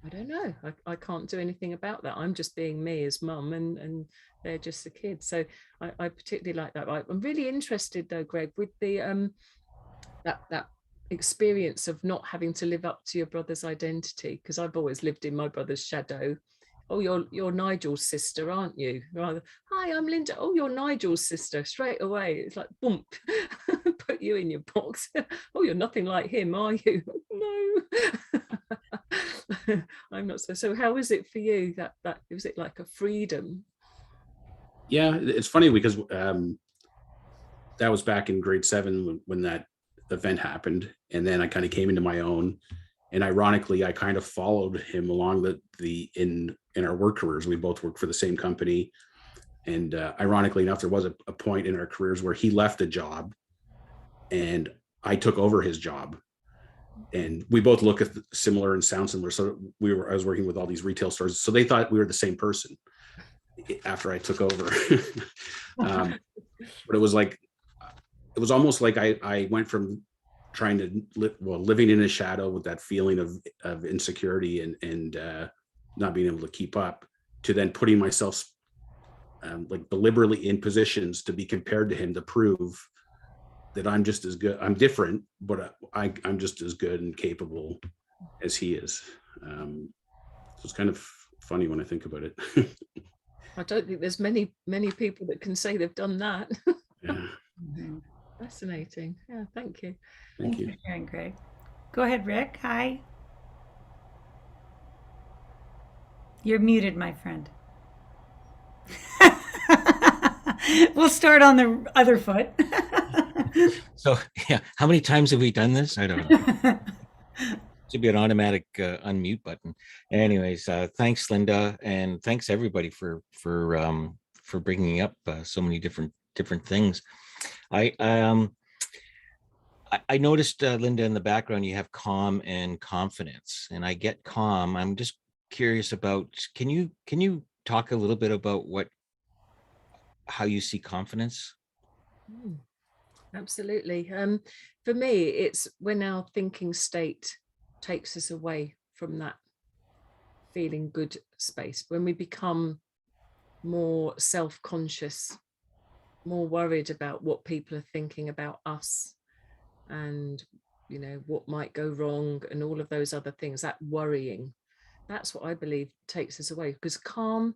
I don't know. I can't do anything about that. I'm just being me as mum, and they're just a kid. So I particularly like that. I'm really interested though, Greg, with the that experience of not having to live up to your brother's identity, because I've always lived in my brother's shadow. Oh, you're Nigel's sister, aren't you? Rather, hi, I'm Linda. Oh, you're Nigel's sister. Straight away, it's like boom, put you in your box. Oh, you're nothing like him, are you? No. I'm not so. So how is it for you? That was it like a freedom? Yeah, it's funny because that was back in grade 7 when that event happened, and then I kind of came into my own. And ironically, I kind of followed him along in our work careers. We both worked for the same company, and ironically enough, there was a point in our careers where he left a job, and I took over his job. And we both look at similar and sound similar. So I was working with all these retail stores, so they thought we were the same person after I took over. But it was almost like I went from trying to living in a shadow with that feeling of insecurity and not being able to keep up, to then putting myself like deliberately in positions to be compared to him, to prove that I'm just as good. I'm different, but I'm just as good and capable as he is. So it's kind of funny when I think about it. I don't think there's many people that can say they've done that. Yeah. Fascinating. Yeah, thank you. Thank you for sharing, Greg. Go ahead, Rick. Hi. You're muted, my friend. We'll start on the other foot. So, yeah, how many times have we done this? I don't know. Should be an automatic unmute button. Anyways, thanks, Linda, and thanks everybody for bringing up so many different things. I noticed, Linda, in the background you have calm and confidence, and I get calm. I'm just curious about, can you talk a little bit about how you see confidence? Absolutely. For me, it's when our thinking state takes us away from that feeling good space, when we become more self-conscious, more worried about what people are thinking about us, and you know what might go wrong, and all of those other things. That worrying, that's what I believe takes us away, because calm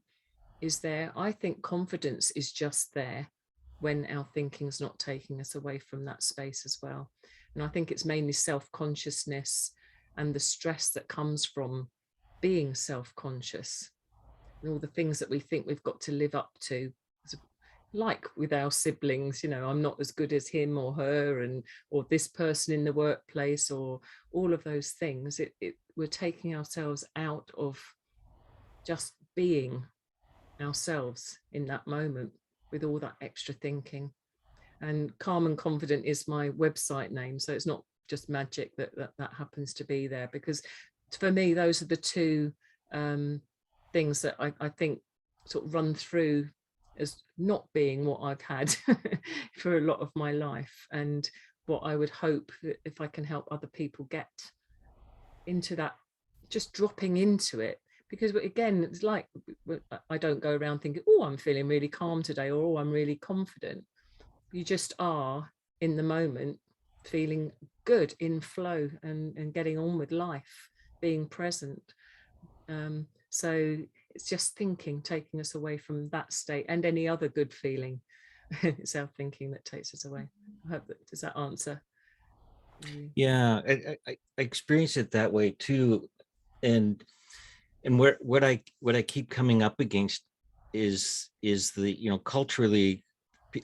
is there. I think confidence is just there when our thinking's not taking us away from that space as well. And I think it's mainly self-consciousness and the stress that comes from being self-conscious, and all the things that we think we've got to live up to, like with our siblings, you know, I'm not as good as him or her, or this person in the workplace, or all of those things. We're taking ourselves out of just being ourselves in that moment with all that extra thinking. And Calm and Confident is my website name, so it's not just magic that happens to be there, because for me those are the two things that I think sort of run through as not being what I've had for a lot of my life, and what I would hope that if I can help other people get into that, just dropping into it. Because again, it's like, I don't go around thinking, oh, I'm feeling really calm today, or oh, I'm really confident. You just are in the moment, feeling good, in flow, and getting on with life, being present. So it's just thinking taking us away from that state, and any other good feeling. It's our thinking that takes us away. I hope that, does that answer? Yeah, I experience it that way too, and what I keep coming up against is the, you know, culturally,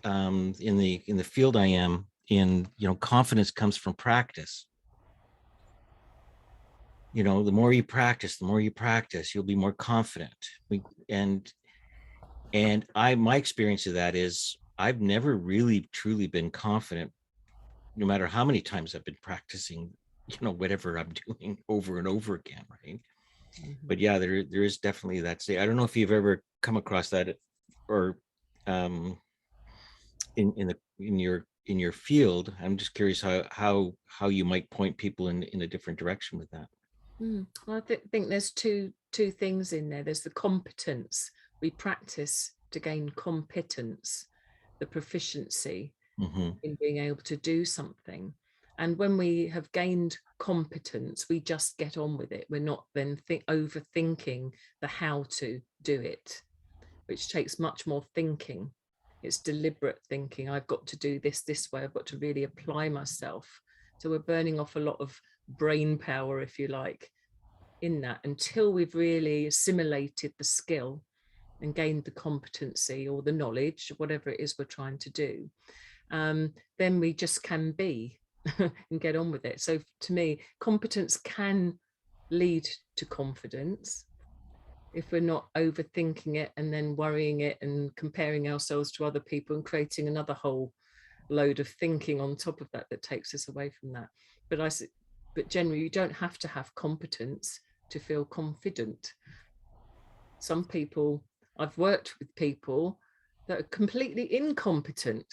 in the field I am in, you know, confidence comes from practice. you know, the more you practice, you'll be more confident. And my experience of that is I've never really truly been confident, no matter how many times I've been practicing, you know, whatever I'm doing over and over again, right? But yeah, there is definitely that state. I don't know if you've ever come across that, or in your field. I'm just curious how you might point people in a different direction with that. Well, I think there's two things in there. There's the competence. We practice to gain competence, the proficiency in being able to do something. And when we have gained competence, we just get on with it. We're not then overthinking the how to do it, which takes much more thinking. It's deliberate thinking. I've got to do this way. I've got to really apply myself. So we're burning off a lot of brain power, if you like, in that, until we've really assimilated the skill and gained the competency or the knowledge, whatever it is we're trying to do. Then we just can be and get on with it. So to me, competence can lead to confidence if we're not overthinking it and then worrying it and comparing ourselves to other people and creating another whole load of thinking on top of that takes us away from that. But generally, you don't have to have competence to feel confident. Some people, I've worked with people that are completely incompetent,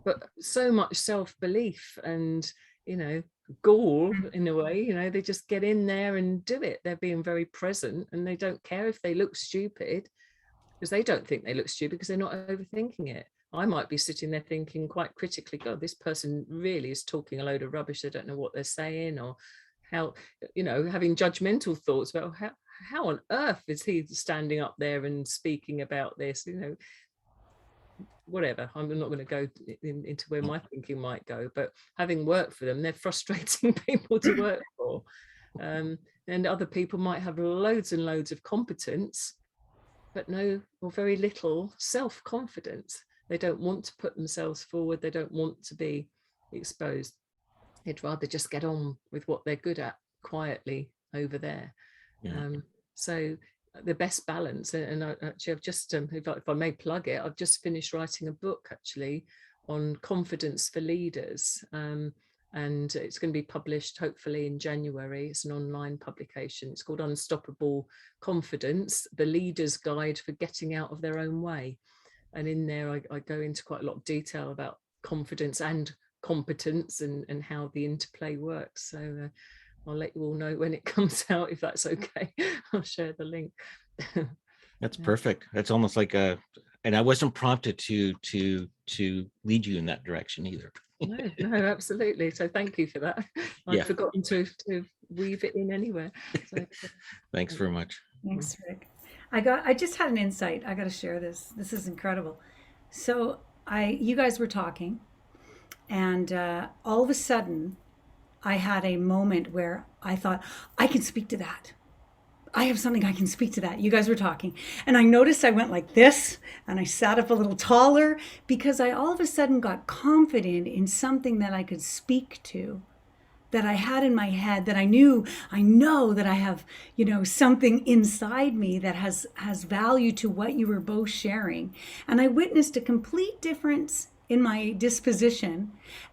but so much self-belief and, you know, gall in a way, you know, they just get in there and do it. They're being very present and they don't care if they look stupid, because they don't think they look stupid because they're not overthinking it. I might be sitting there thinking quite critically, God, this person really is talking a load of rubbish. They don't know what they're saying, or how, you know, having judgmental thoughts about how on earth is he standing up there and speaking about this, you know, whatever. I'm not going to go into where my thinking might go, but having worked for them, they're frustrating people to work for. And other people might have loads and loads of competence, but no or very little self-confidence. They don't want to put themselves forward. They don't want to be exposed. They'd rather just get on with what they're good at quietly over there. Yeah. So the best balance, and actually I've just, if I may plug it, I've just finished writing a book actually on confidence for leaders. And it's going to be published hopefully in January. It's an online publication. It's called Unstoppable Confidence, the Leader's Guide for Getting Out of Their Own Way. And in there, I go into quite a lot of detail about confidence and competence and how the interplay works. So I'll let you all know when it comes out, if that's okay. I'll share the link. That's perfect. That's almost like and I wasn't prompted to lead you in that direction either. No, absolutely. So thank you for that. I'd forgotten to weave it in anywhere. So, thanks very much. Thanks, Rick. I just had an insight. I got to share this. This is incredible. So you guys were talking, and all of a sudden, I had a moment where I thought, I can speak to that. I have something I can speak to that. You guys were talking. And I noticed I went like this, and I sat up a little taller because I all of a sudden got confident in something that I could speak to, that I had in my head, that I know that I have, you know, something inside me that has value to what you were both sharing. And I witnessed a complete difference in my disposition.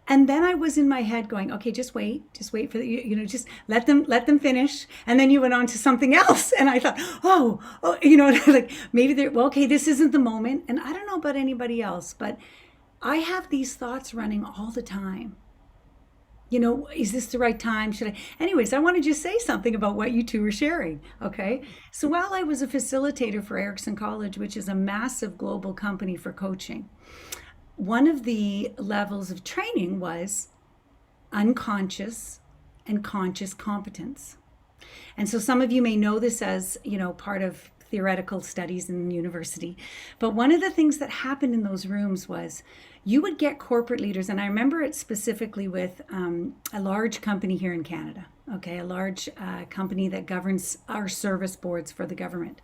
And then I was in my head going, okay, just wait for the, you know, just let them finish. And then you went on to something else. And I thought, oh, you know, like maybe okay, this isn't the moment. And I don't know about anybody else, but I have these thoughts running all the time. You know, is this the right time? Should I? Anyways, I want to just say something about what you two were sharing. Okay. So while I was a facilitator for Erickson College, which is a massive global company for coaching, one of the levels of training was unconscious and conscious competence. And so some of you may know this as, you know, part of theoretical studies in university. But one of the things that happened in those rooms was you would get corporate leaders, and I remember it specifically with a large company here in Canada, okay, a large company that governs our service boards for the government.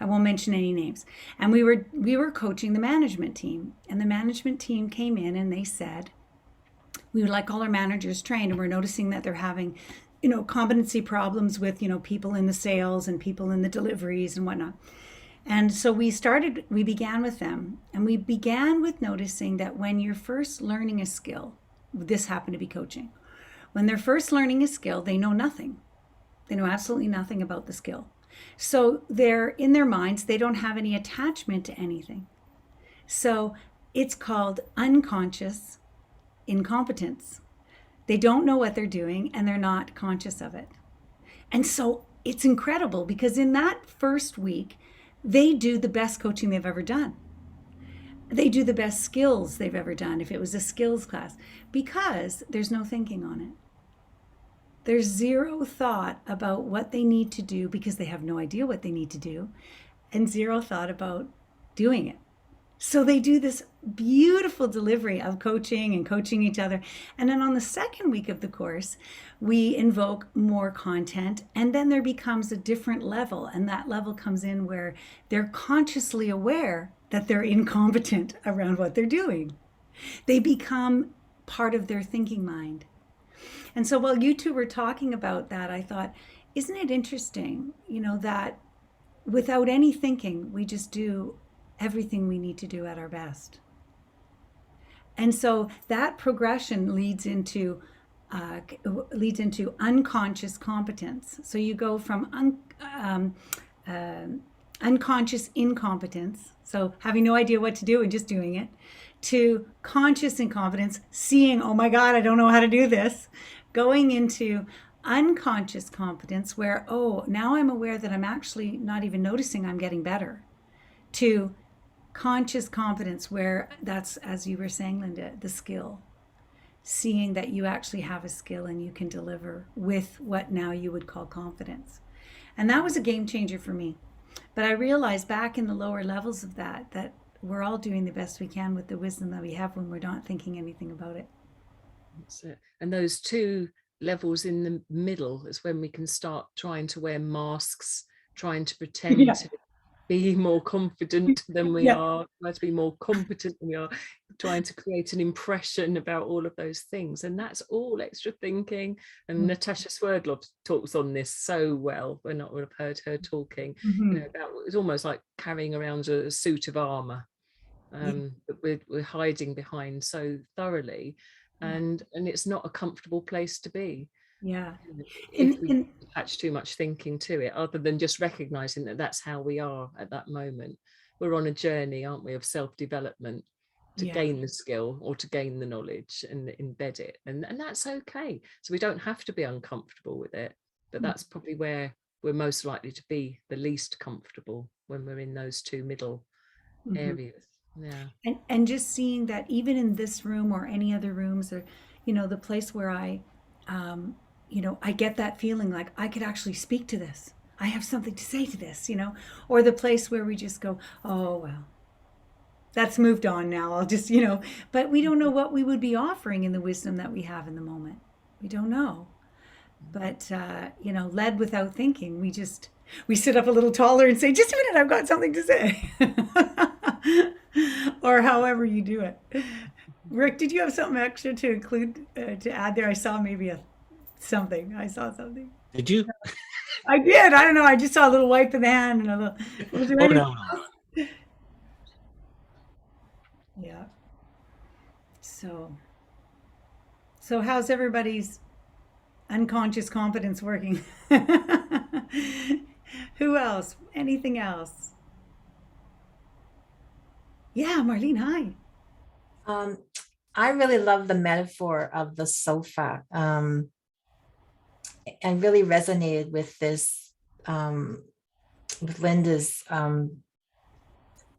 I won't mention any names. And we were coaching the management team, and the management team came in and they said, we would like all our managers trained, and we're noticing that they're having competency problems with, people in the sales and people in the deliveries and whatnot. And so we began with them, and we began with noticing that when you're first learning a skill, this happened to be coaching, when they're first learning a skill, they know nothing. They know absolutely nothing about the skill. So they're in their minds, they don't have any attachment to anything. So it's called unconscious incompetence. They don't know what they're doing and they're not conscious of it. And so it's incredible because in that first week, they do the best coaching they've ever done. They do the best skills they've ever done if it was a skills class, because there's no thinking on it. There's zero thought about what they need to do because they have no idea what they need to do, and zero thought about doing it. So they do this beautiful delivery of coaching and coaching each other. And then on the second week of the course, we invoke more content, and then there becomes a different level. And that level comes in where they're consciously aware that they're incompetent around what they're doing. They become part of their thinking mind. And so while you two were talking about that, I thought, isn't it interesting, that without any thinking, we just do everything we need to do at our best. And so that progression leads into unconscious competence. So you go from unconscious incompetence, so having no idea what to do and just doing it, to conscious incompetence, seeing, oh my God, I don't know how to do this, going into unconscious competence where, oh, now I'm aware that I'm actually not even noticing I'm getting better, to conscious competence where that's, as you were saying, Linda, the skill, seeing that you actually have a skill and you can deliver with what now you would call confidence. And that was a game changer for me. But I realized back in the lower levels of that we're all doing the best we can with the wisdom that we have when we're not thinking anything about it. That's it. And those two levels in the middle is when we can start trying to wear masks, trying to pretend to be more confident than we are, trying to be more competent than we are, trying to create an impression about all of those things. And that's all extra thinking. And Natasha Swerdlov talks on this so well when I would have heard her talking, about it's almost like carrying around a suit of armor that we're hiding behind so thoroughly. And it's not a comfortable place to be. Yeah. If we attach too much thinking to it, other than just recognizing that that's how we are at that moment. We're on a journey, aren't we, of self-development to gain the skill or to gain the knowledge and embed it. And that's okay. So we don't have to be uncomfortable with it, but that's probably where we're most likely to be the least comfortable, when we're in those two middle areas. Yeah. And just seeing that even in this room or any other rooms, or, the place where I get that feeling like I could actually speak to this. I have something to say to this, or the place where we just go, oh, well, that's moved on now. I'll just, but we don't know what we would be offering in the wisdom that we have in the moment. We don't know. But, led without thinking, we sit up a little taller and say, just a minute, I've got something to say. Or however you do it. Rick, did you have something extra to include, to add there? I saw maybe something. I saw something. Did you? I did. I don't know. I just saw a little wipe in the hand and a little. Oh, no. Yeah. So how's everybody's unconscious competence working? Who else? Anything else? Yeah, Marlene, hi. I really love the metaphor of the sofa. I really resonated with this, with Linda's,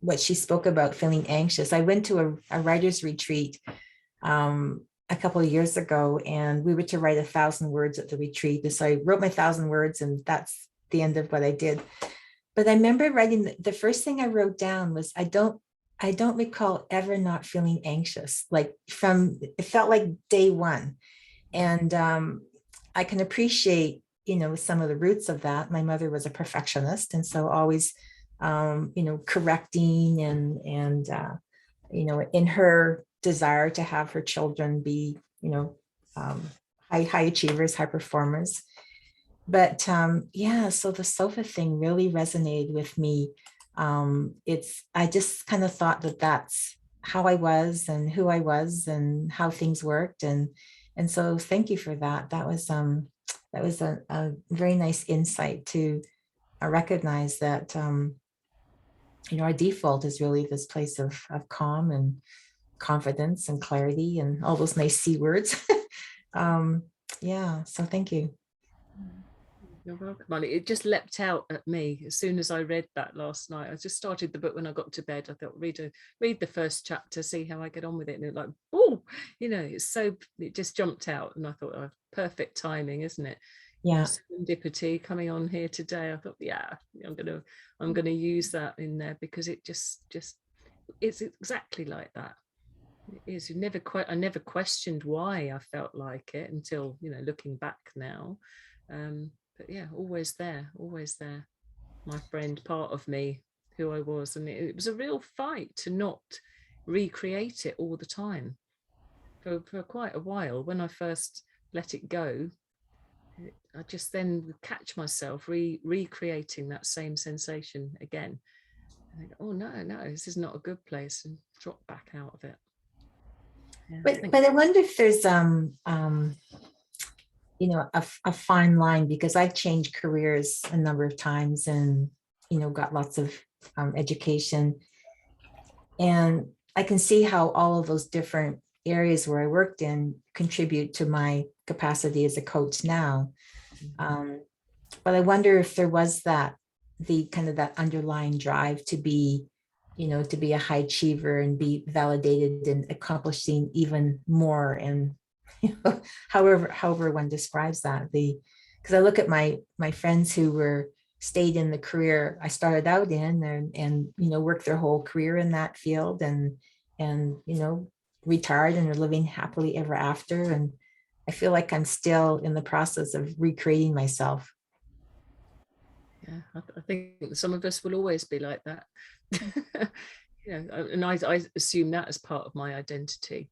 what she spoke about feeling anxious. I went to a writer's retreat a couple of years ago, and we were to write 1,000 words at the retreat. And so I wrote my 1,000 words, and that's the end of what I did. But I remember writing, the first thing I wrote down was, I don't recall ever not feeling anxious. Like it felt like day one. And I can appreciate, some of the roots of that. My mother was a perfectionist. And so always, correcting and in her desire to have her children be, high achievers, high performers. But yeah, so the sofa thing really resonated with me. I just kind of thought that that's how I was and who I was and how things worked. And so thank you for that. That was a very nice insight to recognize that our default is really this place of calm and confidence and clarity and all those nice C words. Yeah, so thank you. You're welcome, Molly. It just leapt out at me as soon as I read that last night. I just started the book when I got to bed. I thought, read the first chapter, see how I get on with it. And it it just jumped out. And I thought, oh, perfect timing, isn't it? Yeah. Serendipity coming on here today. I thought, yeah, I'm gonna use that in there, because it just it's exactly like that. It is. I never questioned why I felt like it until, looking back now. But yeah, always there, my friend, part of me, who I was. And it was a real fight to not recreate it all the time for quite a while. When I first let it go, I just then would catch myself recreating that same sensation again. And I go, oh no, this is not a good place, and drop back out of it. Yeah, but I wonder if there's a fine line, because I've changed careers a number of times and got lots of education, and I can see how all of those different areas where I worked in contribute to my capacity as a coach now. But I wonder if there was that underlying drive to be a high achiever and be validated and accomplishing even more, and however one describes that. Because I look at my friends who stayed in the career I started out in, and worked their whole career in that field, and retired and are living happily ever after. And I feel like I'm still in the process of recreating myself. Yeah, I think some of us will always be like that. And I assume that as part of my identity,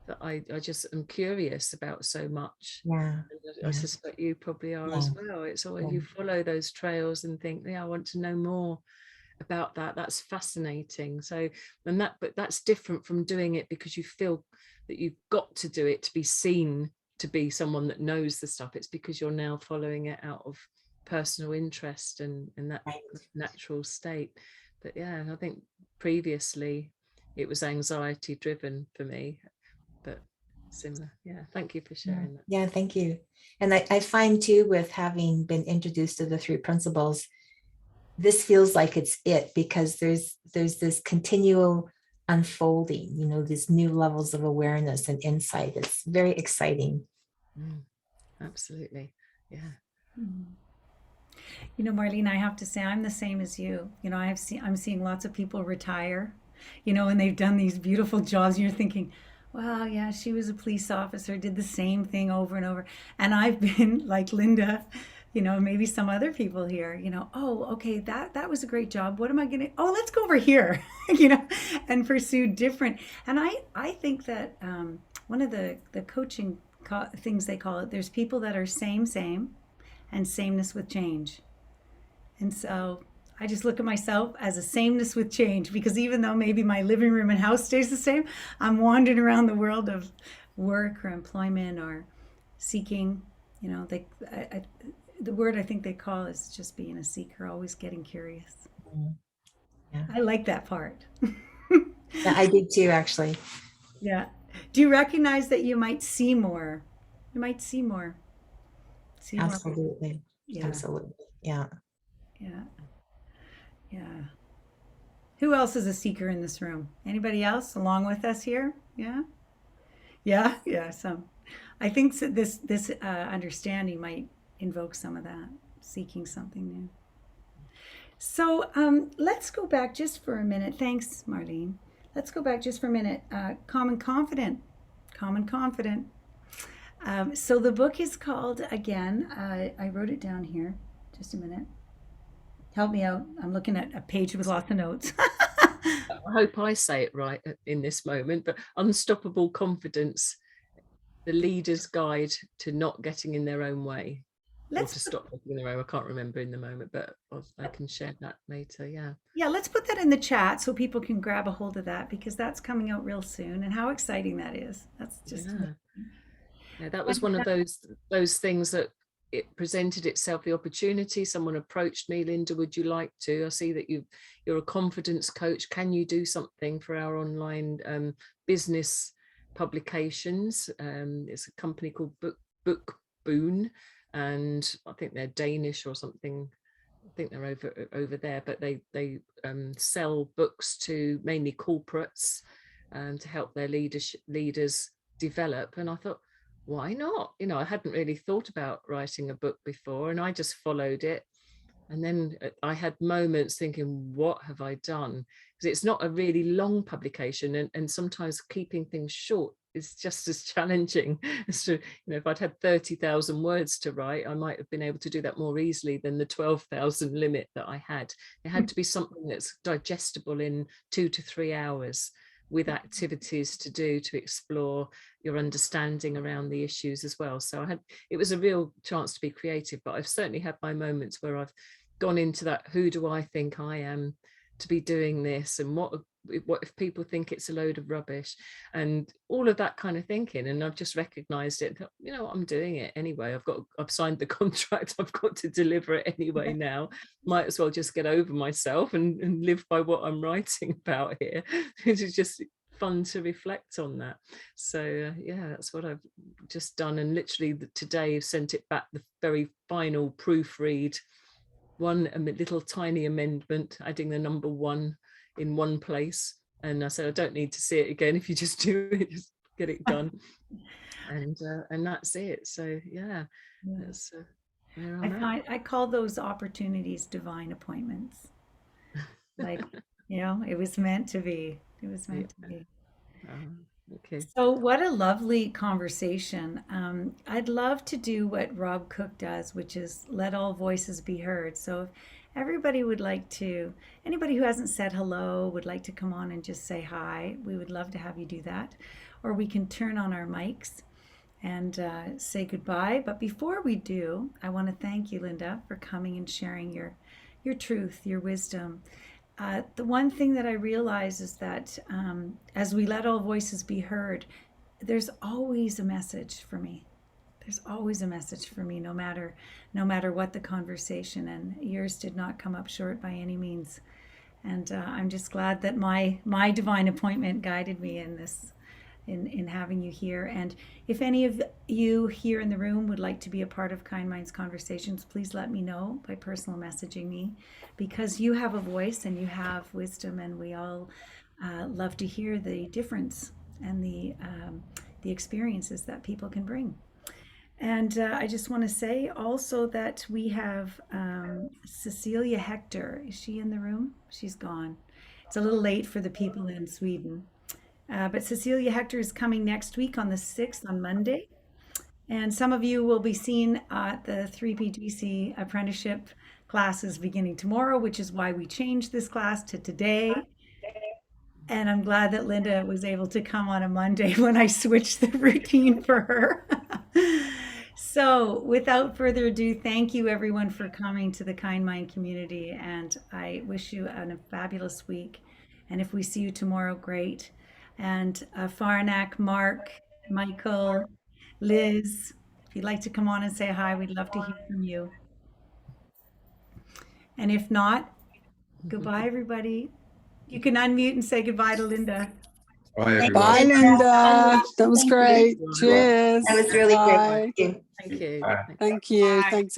that I just am curious about so much. Yeah. I suspect you probably are as well. It's always you follow those trails and think, I want to know more about that. That's fascinating. So, but that's different from doing it because you feel that you've got to do it to be seen to be someone that knows the stuff. It's because you're now following it out of personal interest and that natural state. But yeah, I think previously it was anxiety driven for me, but similar. Yeah, thank you for sharing that. Yeah, thank you. And I find too, with having been introduced to the 3 principles, this feels like it's it, because there's this continual unfolding, these new levels of awareness and insight. It's very exciting. Absolutely. Yeah. Marlene, I have to say I'm the same as you. I'm seeing lots of people retire, and they've done these beautiful jobs, and you're thinking, wow, yeah, she was a police officer, did the same thing over and over. And I've been like Linda, maybe some other people here, oh, okay, that was a great job. What am I going to, let's go over here, and pursue different. And I think that one of the coaching things they call it, there's people that are same, and sameness with change. And so I just look at myself as a sameness with change, because even though maybe my living room and house stays the same, I'm wandering around the world of work or employment or seeking, the word I think they call is just being a seeker, always getting curious. Yeah. I like that part. Yeah, I do too, actually. Yeah. Do you recognize that you might see more? You might see more. Absolutely. More. Yeah. Absolutely. Yeah. Yeah. Yeah. Who else is a seeker in this room? Anybody else along with us here? Yeah. Yeah. Yeah. So I think this understanding might invoke some of that, seeking something new. So let's go back just for a minute. Thanks, Marlene. Let's go back just for a minute. Common Confident. So the book is called, again, I wrote it down here. Just a minute. Help me out. I'm looking at a page with lots of notes. I hope I say it right in this moment, but Unstoppable Confidence the leader's guide to not getting in their own way. Or Let's to stop getting in their own. I can't remember in the moment, but I can share that later. Yeah. let's put that in the chat so people can grab a hold of that, because that's coming out real soon, and how exciting that is. That's just Yeah, that was one of those things that it presented itself, the opportunity. Someone approached me, Linda, would you like to? I see that you're a confidence coach. Can you do something for our online business publications? It's a company called Book Boon, and I think they're Danish or something. I think they're over there, but they sell books to mainly corporates to help their leaders develop. And I thought, why not? I hadn't really thought about writing a book before, and I just followed it. And then I had moments thinking, what have I done? Because it's not a really long publication, and sometimes keeping things short is just as challenging as to, if I'd had 30,000 words to write, I might have been able to do that more easily than the 12,000 limit that I had. It had to be something that's digestible in 2 to 3 hours, with activities to do to explore your understanding around the issues as well. So it was a real chance to be creative, but I've certainly had my moments where I've gone into that, who do I think I am to be doing this, and what if people think it's a load of rubbish, and all of that kind of thinking. And I've just recognized it, I'm doing it anyway. I've signed the contract, I've got to deliver it anyway now. Might as well just get over myself and live by what I'm writing about here. It's just fun to reflect on that. So that's what I've just done, and literally today I've sent it back, the very final proofread, a little tiny amendment, adding the number 1 in one place, and I said, I don't need to see it again. If you just do it, just get it done. And that's it. So that's I call those opportunities divine appointments. Like, it was meant to be. It was meant to be. Okay. So what a lovely conversation. I'd love to do what Rob Cook does, which is let all voices be heard. So if everybody would like to, anybody who hasn't said hello would like to come on and just say hi, we would love to have you do that. Or we can turn on our mics and say goodbye. But before we do, I want to thank you, Linda, for coming and sharing your truth, your wisdom. The one thing that I realize is that as we let all voices be heard, there's always a message for me. There's always a message for me, no matter what the conversation, and yours did not come up short by any means. And I'm just glad that my divine appointment guided me in this, in having you here. And if any of you here in the room would like to be a part of Kind Minds Conversations, please let me know by personal messaging me, because you have a voice and you have wisdom, and we all love to hear the difference and the experiences that people can bring. And I just want to say also that we have Cecilia Hector. Is she in the room? She's gone. It's a little late for the people in Sweden. But Cecilia Hector is coming next week on the 6th, on Monday. And some of you will be seen at the 3PGC apprenticeship classes beginning tomorrow, which is why we changed this class to today. And I'm glad that Linda was able to come on a Monday when I switched the routine for her. So without further ado, thank you everyone for coming to the Kind Mind community. And I wish you a fabulous week. And if we see you tomorrow, great. And Farnak, Mark, Michael, Liz, if you'd like to come on and say hi, we'd love to hear from you. And if not, goodbye, everybody. You can unmute and say goodbye to Linda. Bye, everybody. Bye, Linda. That was great. Cheers. That was really Bye. great. Thank you. Bye. Thank you. Thanks, everyone.